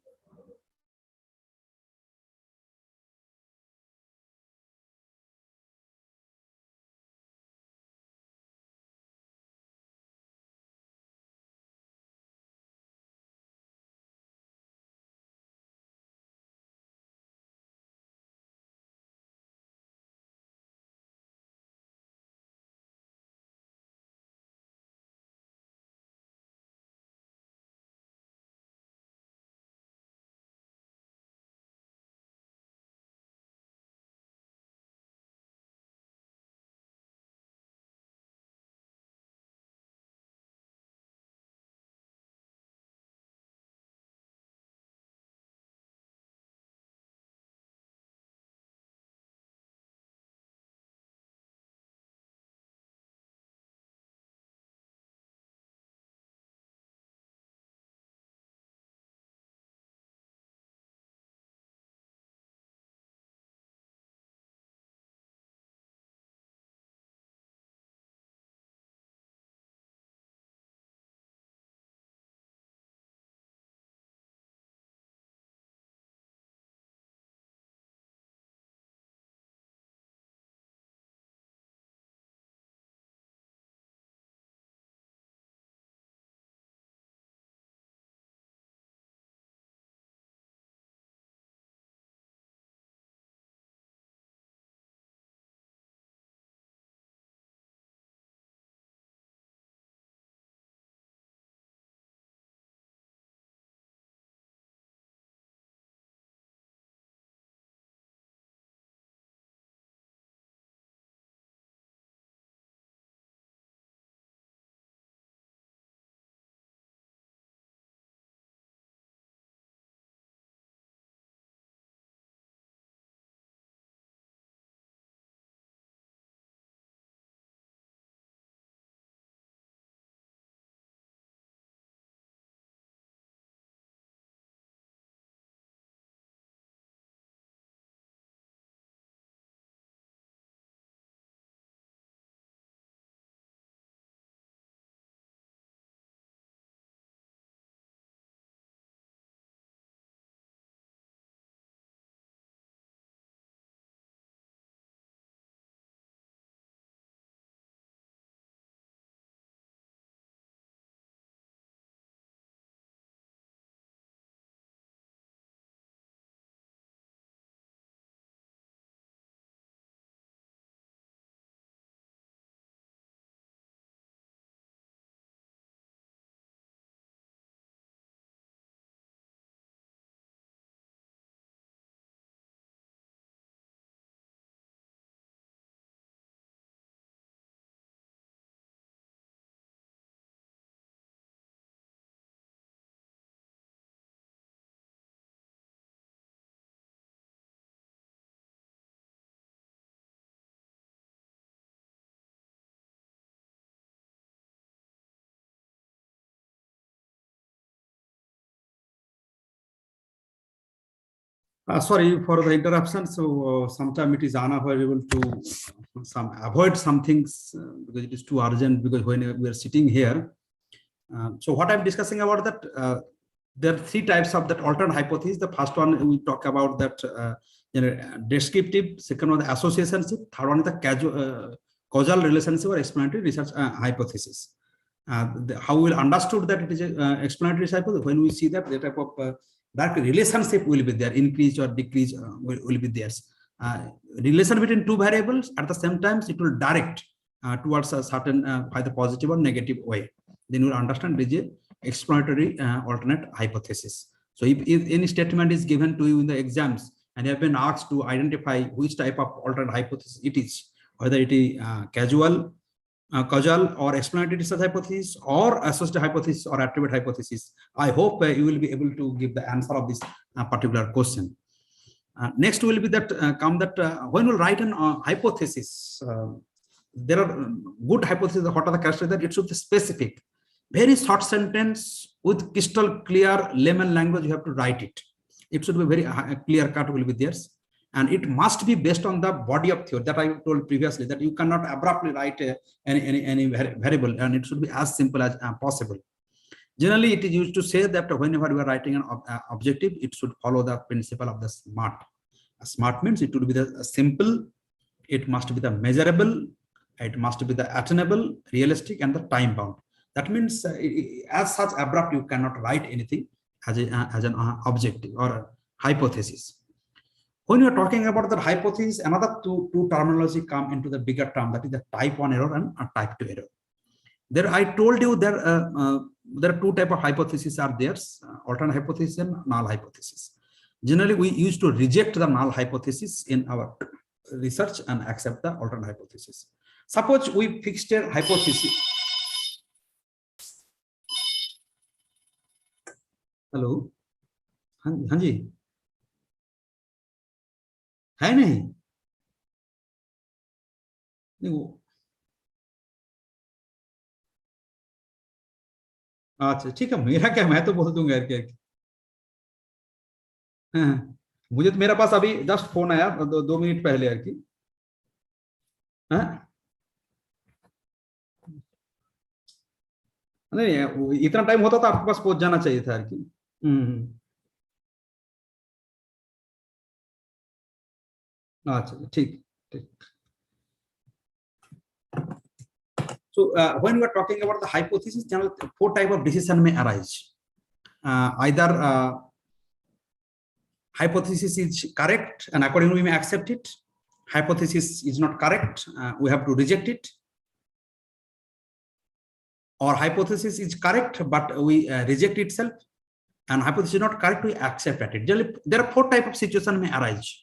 Sorry for the interruption. So sometimes it is unavoidable to avoid some things because it is too urgent, because when we are sitting here. So what I'm discussing about that, there are three types of that alternate hypothesis. The first one we talk about that descriptive, second one the associationship, third one is the causal relationship or explanatory research hypothesis. How we will understood that it is explanatory hypothesis when we see that the type of direct relationship will be there, increase or decrease will be there. Relation between two variables, at the same time it will direct towards a certain either positive or negative way. Then you will understand it is a explanatory alternate hypothesis. So if any statement is given to you in the exams and you have been asked to identify which type of alternate hypothesis it is, whether it is causal or explanatory research hypothesis or associative hypothesis or attribute hypothesis, I hope you will be able to give the answer of this particular question. Next will be that when we write an hypothesis, there are good hypotheses. What are the characteristics? That it should be specific, very short sentence with crystal clear layman language. You have to write it. It should be very clear cut will be theirs, and it must be based on the body of theory that I told previously, that you cannot abruptly write any variable, and it should be as simple as possible. Generally, it is used to say that whenever you are writing an objective, it should follow the principle of the SMART. SMART means it will be the simple, it must be the measurable, it must be the attainable, realistic, and the time bound. That means as such abrupt, you cannot write anything as an objective or a hypothesis. When you are talking about the hypothesis, another two terminology come into the bigger term, that is the type 1 error and a type 2 error. There, I told you there are two types of hypotheses are there, alternate hypothesis and null hypothesis. Generally, we used to reject the null hypothesis in our research and accept the alternate hypothesis. Suppose we fixed a hypothesis. Hello, हाँ जी, है नहीं, वो अच्छा ठीक है, मेरा क्या, मैं तो बोल दूंगा यार क्या। हाँ, मुझे तो मेरा पास अभी जस्ट फोन आया 2 मिनट पहले यार की। हाँ नहीं, इतना टाइम होता तो आपके पास पहुंच जाना चाहिए था यार की। अच्छा ठीक ठीक। So when we are talking about the hypothesis, generally 4 types of decision may arise. Either hypothesis is correct and accordingly we may accept it. Hypothesis is not correct, we have to reject it. Or hypothesis is correct but we reject itself, and hypothesis is not correct, we accept it. Generally, there are 4 types of situation may arise.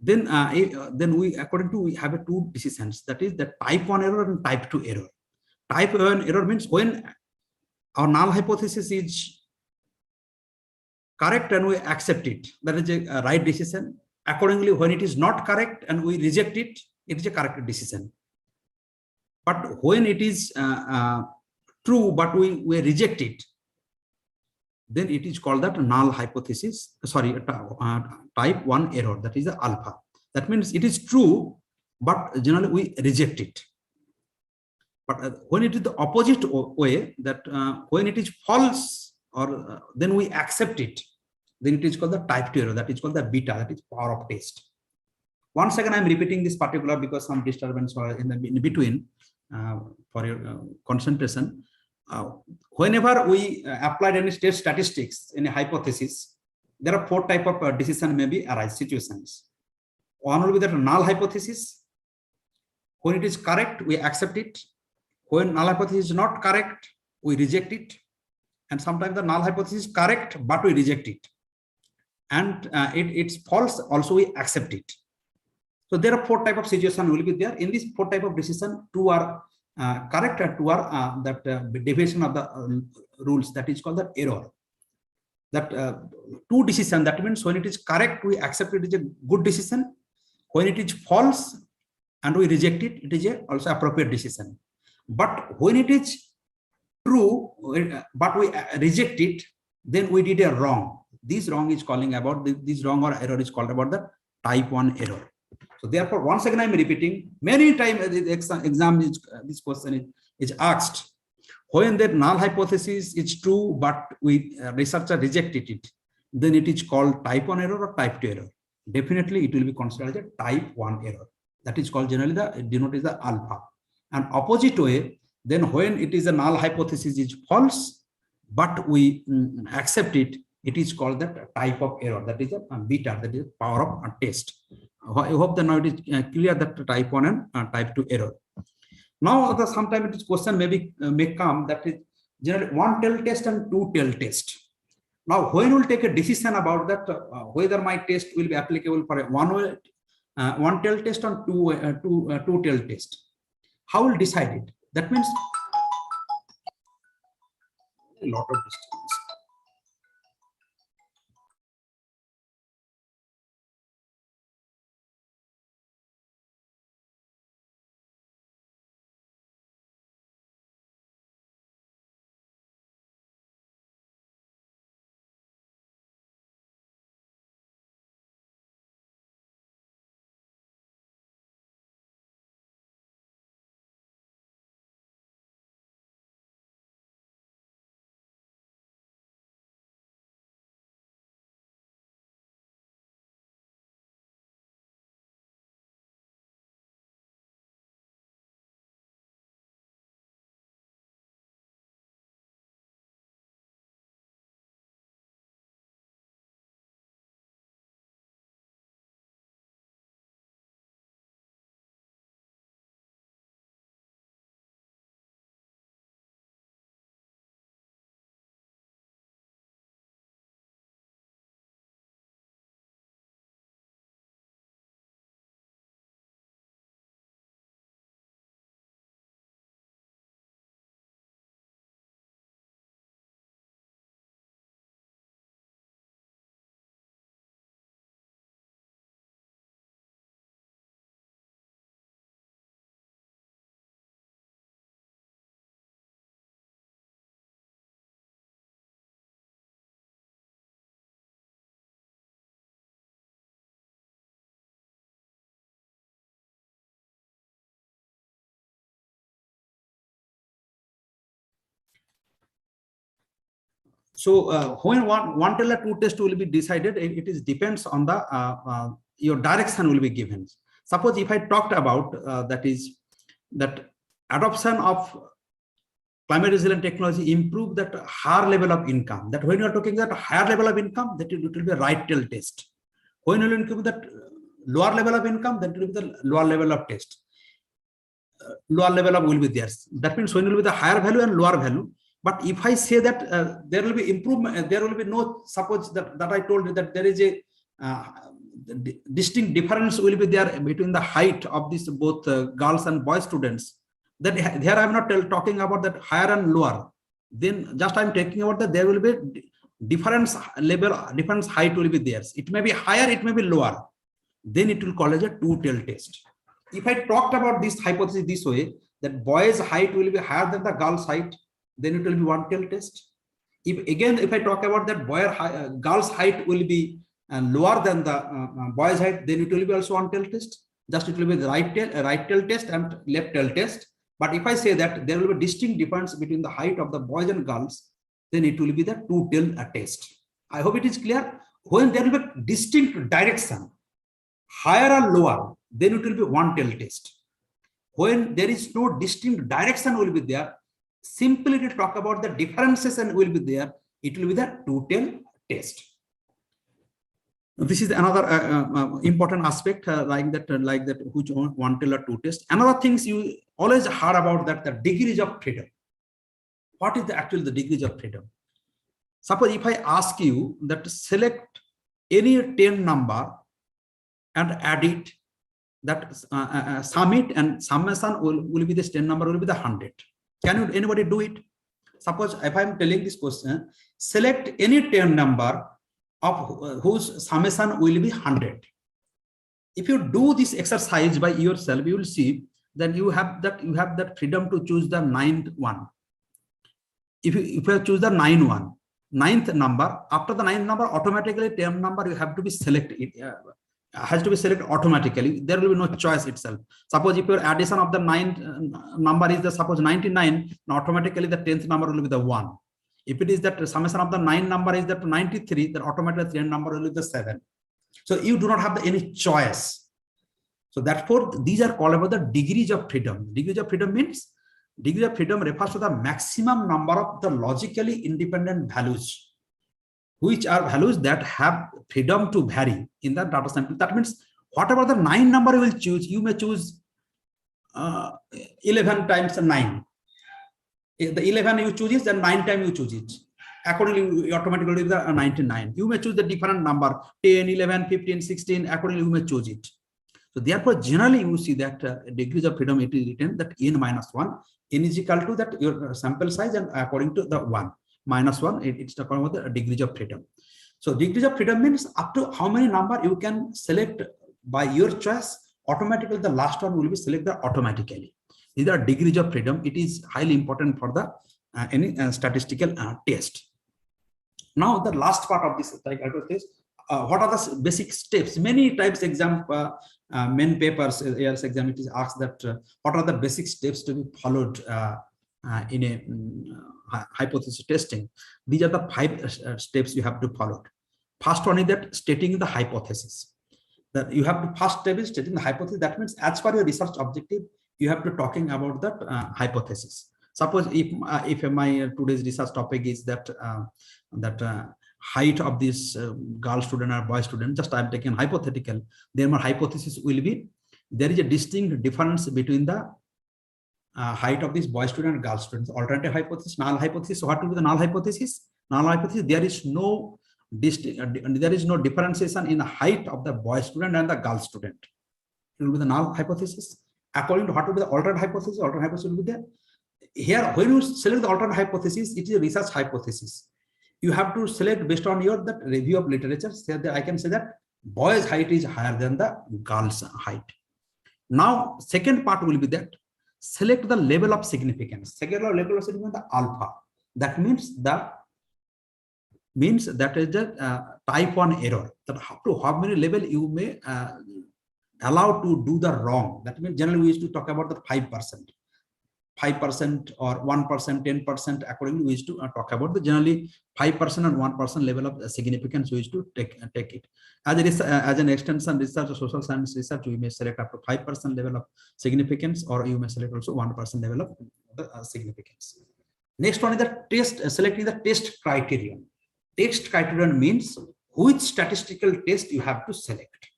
Then we, according to, we have 2 decisions, that is the type 1 error and type 2 error. Type 1 error means when our null hypothesis is correct and we accept it, that is a right decision. Accordingly, when it is not correct and we reject it, it is a correct decision. But when it is true but we reject it, then it is called that null hypothesis, sorry, type 1 error, that is the alpha. That means it is true, but generally we reject it. But when it is the opposite way, that when it is false, or then we accept it, then it is called the type 2 error, that is called the beta, that is power of taste. Once again, I'm repeating this particular because some disturbance are in between for your concentration. Whenever we applied any state statistics in a hypothesis, there are 4 types of decision may be arise situations. One will be the null hypothesis. When it is correct, we accept it. When null hypothesis is not correct, we reject it. And sometimes the null hypothesis is correct, but we reject it. And it's false, also we accept it. So there are 4 types of situation will be there. In this 4 types of decision, 2 are correct and 2 are that deviation of the rules, that is called the error. That 2 decision, that means when it is correct, we accept it is a good decision. When it is false and we reject it, it is also appropriate decision. But when it is true, but we reject it, then we did a wrong. this wrong is calling about this wrong or error is called about the type 1 error. So therefore, once again, I'm repeating many times this question is asked. When the null hypothesis is true, but researcher rejected it, then it is called type 1 error or type 2 error. Definitely, it will be considered as a type 1 error. That is called generally denoted as the alpha. And opposite way, then when it is a null hypothesis is false, but we accept it, it is called that type of error. That is a beta, that is power of a test. I hope that now it is clear that type 1 and type 2 error. Now, sometimes it is question may come that is generally 1-tail test and 2-tail test. Now, when we will take a decision about that, whether my test will be applicable for a 1-tail test or 2-tail test, how will decide it? That means a lot of disturbance. So when one tail or 2 test will be decided, it is depends on the your direction will be given. Suppose if I talked about that adoption of climate resilient technology improve that higher level of income. That when you are talking that higher level of income, that it will be a right tail test. When you will improve that lower level of income, then it will be the lower level of test. Lower level of will be there. That means when will be the higher value and lower value. But if I say that there will be improvement, there will be no, suppose that I told you that there is a distinct difference will be there between the height of these both girls and boy students. That here I am not talking about that higher and lower. Then just I am talking about that there will be difference level, difference height will be there. It may be higher, it may be lower. Then it will call as a 2-tail test. If I talked about this hypothesis this way, that boy's height will be higher than the girl's height, then it will be 1-tail test. If I talk about that girl's height will be lower than the boy's height, then it will be also 1-tail test. Just it will be the right tail test and left tail test. But if I say that there will be distinct difference between the height of the boys and girls, then it will be the 2-tail test. I hope it is clear. When there will be distinct direction, higher or lower, then it will be 1-tail test. When there is no distinct direction will be there, simply to talk about the differences and will be there, it will be the 2-tail test. This is another important aspect like that which 1-tail or 2 test. Another things you always heard about that the degrees of freedom. What is actually the degrees of freedom? Suppose if I ask you that select any 10 number and add it, that sum it and summation will be this 10 number will be the 100. Can anybody do it? Suppose if I am telling this question, select any 10 number of whose summation will be 100. If you do this exercise by yourself, you will see that you have that freedom to choose the 9th one. If you choose the 9th one, ninth number. After the ninth number, automatically 10th number you have to be selected. Has to be selected automatically. There will be no choice itself. Suppose if your addition of the ninth number is the suppose 99, automatically the 10th number will be the 1. If it is that summation of the 9 number is that 93, then automatically the 10th number will be the 7. So you do not have any choice. So therefore, these are called about the degrees of freedom. Degrees of freedom means degree of freedom refers to the maximum number of the logically independent values, which are values that have freedom to vary in the data sample. That means whatever the 9 number you will choose, you may choose 11 times 9. If the 11 you choose it, then 9 times you choose it. Accordingly, you automatically will be the 99. You may choose the different number, 10, 11, 15, 16. Accordingly, you may choose it. So therefore, generally you see that degrees of freedom, it is written that n minus 1, n is equal to that your sample size, and according to the 1 minus 1, it's talking about the degrees of freedom. So degrees of freedom means up to how many number you can select by your choice. Automatically, the last one will be selected automatically. These are degrees of freedom. It is highly important for the any statistical test. Now, the last part of this test, what are the basic steps? Many types exam, main papers, ARS exam, it is asked that what are the basic steps to be followed in a hypothesis testing. These are the 5 steps you have to follow. First one is that stating the hypothesis. That you have to first step is stating the hypothesis. That means as per your research objective, you have to talking about that hypothesis. Suppose if my today's research topic is that height of this girl student or boy student, just I'm taking hypothetical, then my hypothesis will be there is a distinct difference between the height of this boy student and girl student. Alternative hypothesis, null hypothesis. So what will be the null hypothesis? Null hypothesis, there is no differentiation in the height of the boy student and the girl student. It will be the null hypothesis. According to what will be the alternate hypothesis will be there. Here, when you select the alternate hypothesis, it is a research hypothesis. You have to select based on your that review of literature. So that I can say that boy's height is higher than the girl's height. Now, second part will be that select the level of significance. Second level of significance, the alpha. That means that is the type 1 error. That up to how many level you may allow to do the wrong. That means generally we used to talk about the 5%. 5% or 1%, 10%. Accordingly, we used to talk about the generally 5% and 1% level of significance. We used to take it as an extension research or social science research. We may select up to 5% level of significance, or you may select also 1% level of the significance. Next one is the test. Selecting the test criterion. Test criterion means which statistical test you have to select.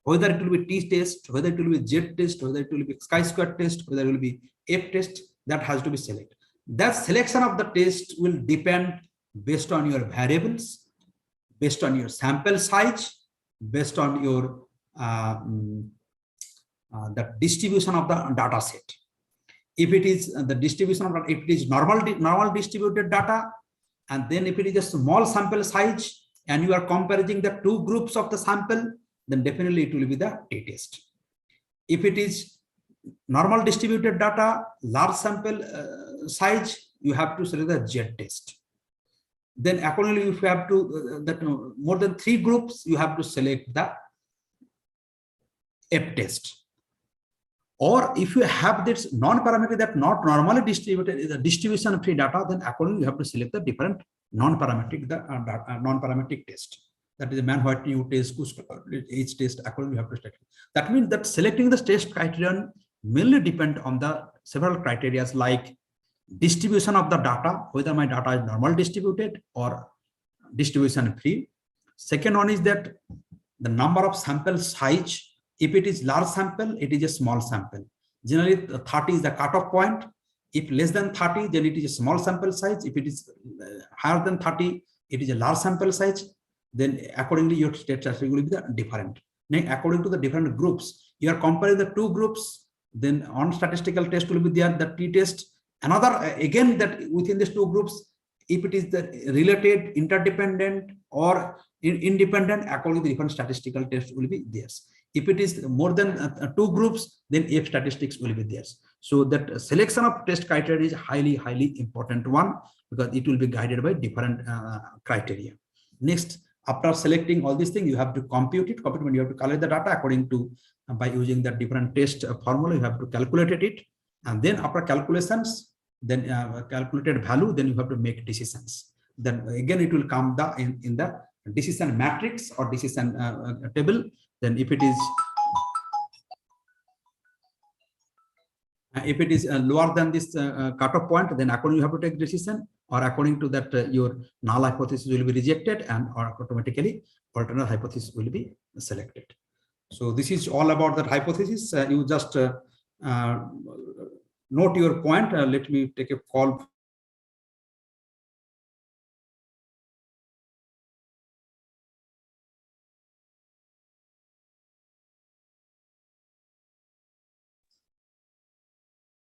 Whether it will be t-test, whether it will be z-test, whether it will be chi-square test, whether it will be f-test, that has to be selected. That selection of the test will depend based on your variables, based on your sample size, based on your the distribution of the data set. If it is the distribution of, if it is normal distributed data, and then if it is a small sample size, and you are comparing the 2 groups of the sample, then definitely it will be the t-test. If it is normal distributed data, large sample size, you have to select the z-test. Then accordingly, if you have to more than 3 groups, you have to select the f-test. Or if you have this non-parametric that not normally distributed, is a distribution-free data, then accordingly you have to select the different non-parametric test. That is a Mann-Whitney test, each test, accordingly you have to select. That means that selecting the test criterion mainly depend on the several criteria like distribution of the data, whether my data is normal distributed or distribution free. Second one is that the number of sample size. If it is large sample, it is a small sample. Generally, 30 is the cutoff point. If less than 30, then it is a small sample size. If it is higher than 30, it is a large sample size. Then accordingly, your statistic will be different. Now, according to the different groups, you are comparing the 2 groups. Then on statistical test will be there, the t-test. Another again that within these 2 groups, if it is the related, interdependent, or independent, according to the different statistical test will be theirs. If it is more than 2 groups, then F statistics will be theirs. So that selection of test criteria is highly important one, because it will be guided by different criteria. Next, after selecting all these things, you have to compute it. Compute, you have to collect the data according to by using the different test formula. You have to calculate it, and then after calculations, then calculated value, then you have to make decisions. Then again it will come in the decision matrix or decision table. Then if it is lower than this cutoff point, then according you have to take decision, or according to that your null hypothesis will be rejected, and or automatically alternate hypothesis will be selected. So this is all about that hypothesis. You just note your point. Let me take a call.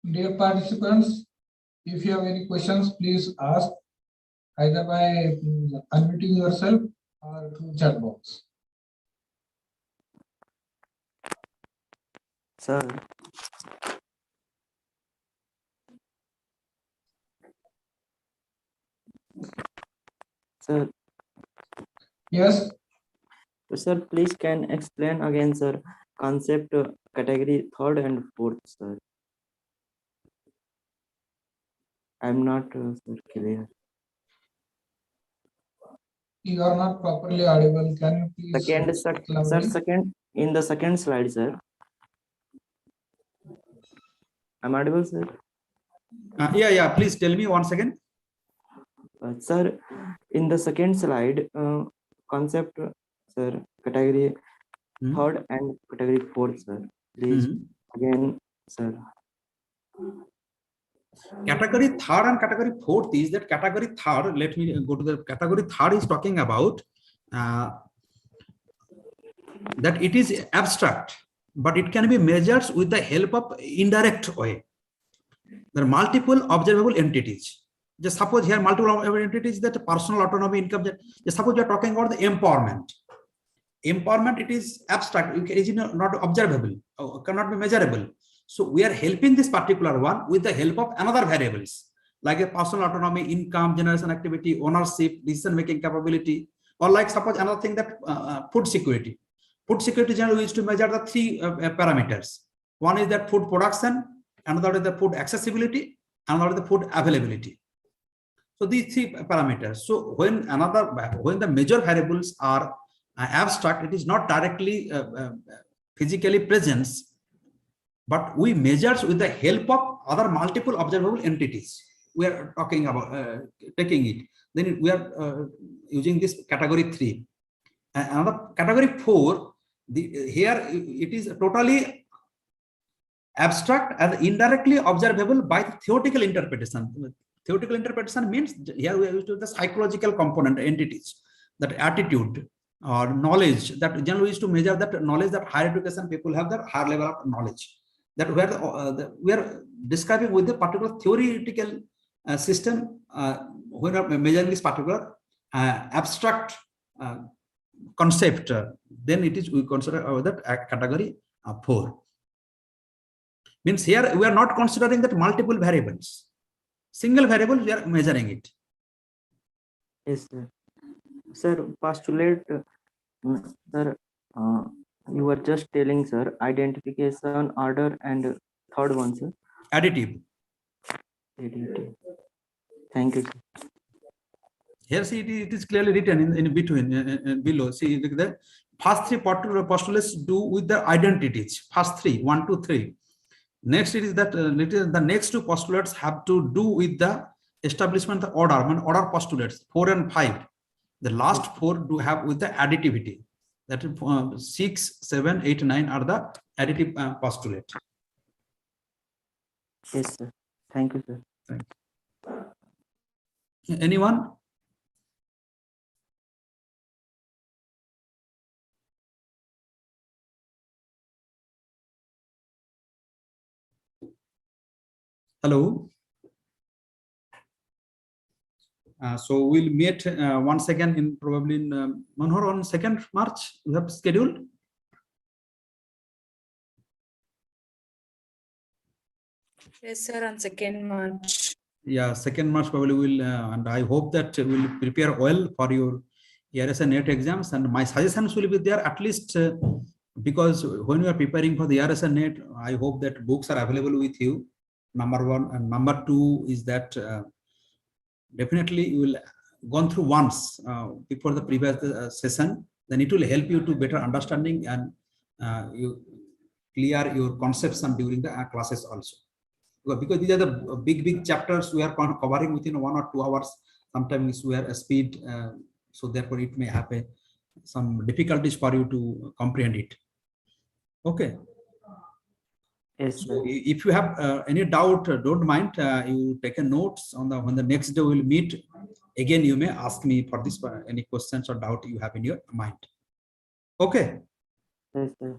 Dear participants, if you have any questions, please ask either by unmuting yourself or through chat box. Sir. Sir. Yes. Sir, please can explain again, sir, concept category 3rd and 4th, sir. I'm not sir, clear. You are not properly audible. Can you please Sir, second in the second slide, sir. I'm audible, sir. Yeah. Please tell me once again. Sir, in the second slide, concept, sir, category 3rd and category 4th, sir. Please again, sir. Category 3rd and category 4th is that category 3rd. Let me go to the category 3rd is talking about that it is abstract, but it can be measured with the help of indirect way. There are multiple observable entities. Just suppose here multiple observable entities, that personal autonomy, income. Just suppose you are talking about the empowerment. Empowerment, it is abstract, it is not observable, cannot be measurable. So we are helping this particular one with the help of another variables, like a personal autonomy, income, generation activity, ownership, decision-making capability, or like suppose another thing that food security. Food security generally used to measure the 3 parameters. One is that food production, another is the food accessibility, another is the food availability. So these 3 parameters. So when the major variables are abstract, it is not directly physically present, but we measure with the help of other multiple observable entities. We are talking about taking it. Then we are using this category 3. Another category 4. Here it is totally abstract and indirectly observable by the theoretical interpretation. Theoretical interpretation means here we are used to the psychological component entities, that attitude or knowledge, that generally used to measure that knowledge, that higher education people have that higher level of knowledge. That where we are describing with the particular theoretical system when we are measuring this particular abstract concept, then it is we consider that category 4. Means here we are not considering that multiple variables, single variable we are measuring it. Yes, sir. Sir, postulate, sir, you were just telling, sir, identification, order, and third one, sir. Additive. Additive. Thank you, sir. Here, see, it is clearly written in between, below. See, the first 3 postulates do with the identities. First 3, 1, 2, 3. Next, it is that the next 2 postulates have to do with the establishment of order, order postulates 4 and 5. The last 4 do have with the additivity. That is 6, 7, 8, 9 are the additive postulate. Yes, sir. Thank you, sir. Thank you. Anyone? Hello. So we'll meet once again in probably in Manohar on 2nd March. We have scheduled. Yes, sir, on 2nd March. Yeah, 2nd March probably will, and I hope that will prepare well for your ERS and NET exams. And my suggestions will be there at least because when you are preparing for the ERS and NET, I hope that books are available with you. Number one, and number two is that definitely you will gone through once before the previous session, then it will help you to better understanding and you clear your concepts and during the classes also. Because these are the big chapters we are covering within 1 or 2 hours. Sometimes we are a speed, so therefore it may have some difficulties for you to comprehend it. Okay. Yes, So sir. if you have any doubt, don't mind. You take a notes on the when the next day we'll meet. Again, you may ask me for this any questions or doubt you have in your mind. Okay. Yes, sir.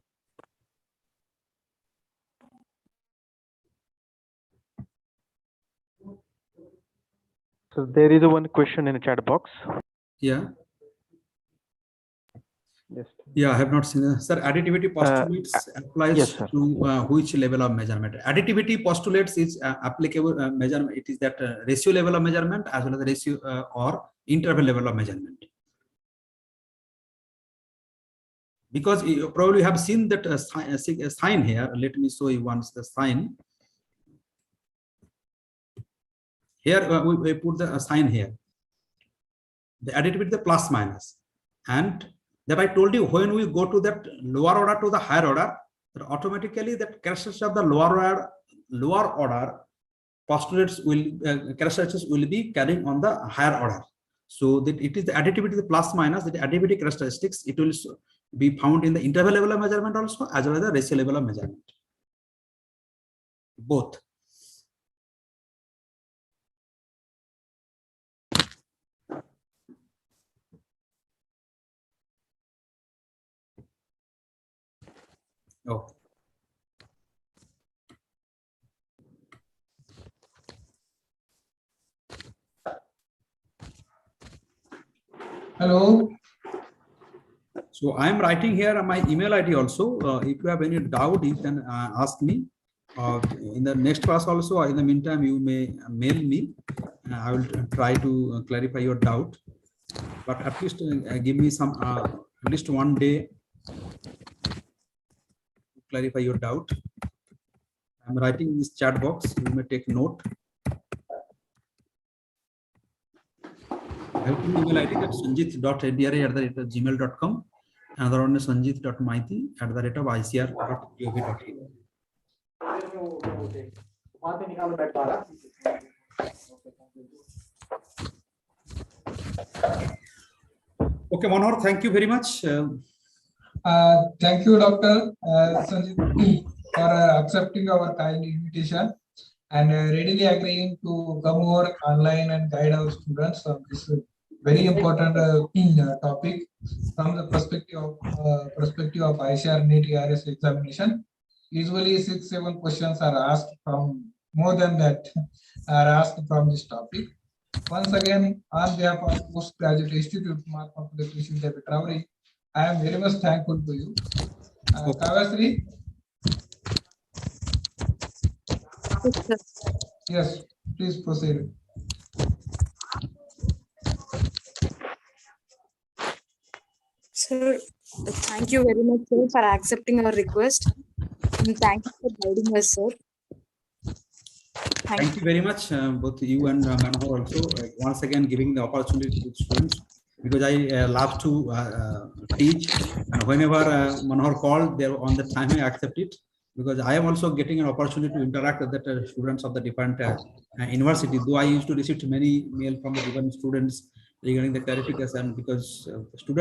So there is one question in the chat box. Yeah. Yes. Yeah, I have not seen. Sir, additivity postulates applies yes, sir. to which level of measurement? Additivity postulates is applicable measurement. It is that ratio level of measurement as well as the ratio or interval level of measurement. Because you probably have seen that sign here. Let me show you once the sign. Here we put the sign here. The additivity, the plus minus, and that I told you when we go to that lower order to the higher order, that automatically that characteristics of the lower order postulates will characteristics will be carrying on the higher order. So that it is the additivity, the plus minus, the additivity characteristics, it will be found in the interval level of measurement also as well as the ratio level of measurement. Both. Oh. Hello. So I am writing here my email ID also. If you have any doubt, you can ask me. In the next class also, or in the meantime, you may mail me. I will try to clarify your doubt. But at least give me some, at least one day to clarify your doubt. I'm writing in this chat box. You may take note. I have an email ID that sanjit.ndri@gmail.com. Another one is sanjit.maiti@ICAR.gov.in. Okay, Manohar, thank you very much. Thank you, Dr. Sanjit, for accepting our kind invitation and readily agreeing to come over online and guide our students on this very important topic from the perspective of ICAR-NDRI ERS examination. Usually 6-7 questions are asked from, more than that are asked from this topic. Once again, on behalf of Postgraduate Institute Mark Application David Rahuri, I am very much thankful to you. Kavasri? Yes, please proceed. Sir, thank you very much, sir, for accepting our request. And thank you for guiding us, sir. Thank you very much, both you and Manohar also, once again giving the opportunity to students, because I love to teach, and whenever Manohar called, there on the time I accept it, because I am also getting an opportunity to interact with the students of the different universities. Though I used to receive many mail from the different students regarding the clarification, because students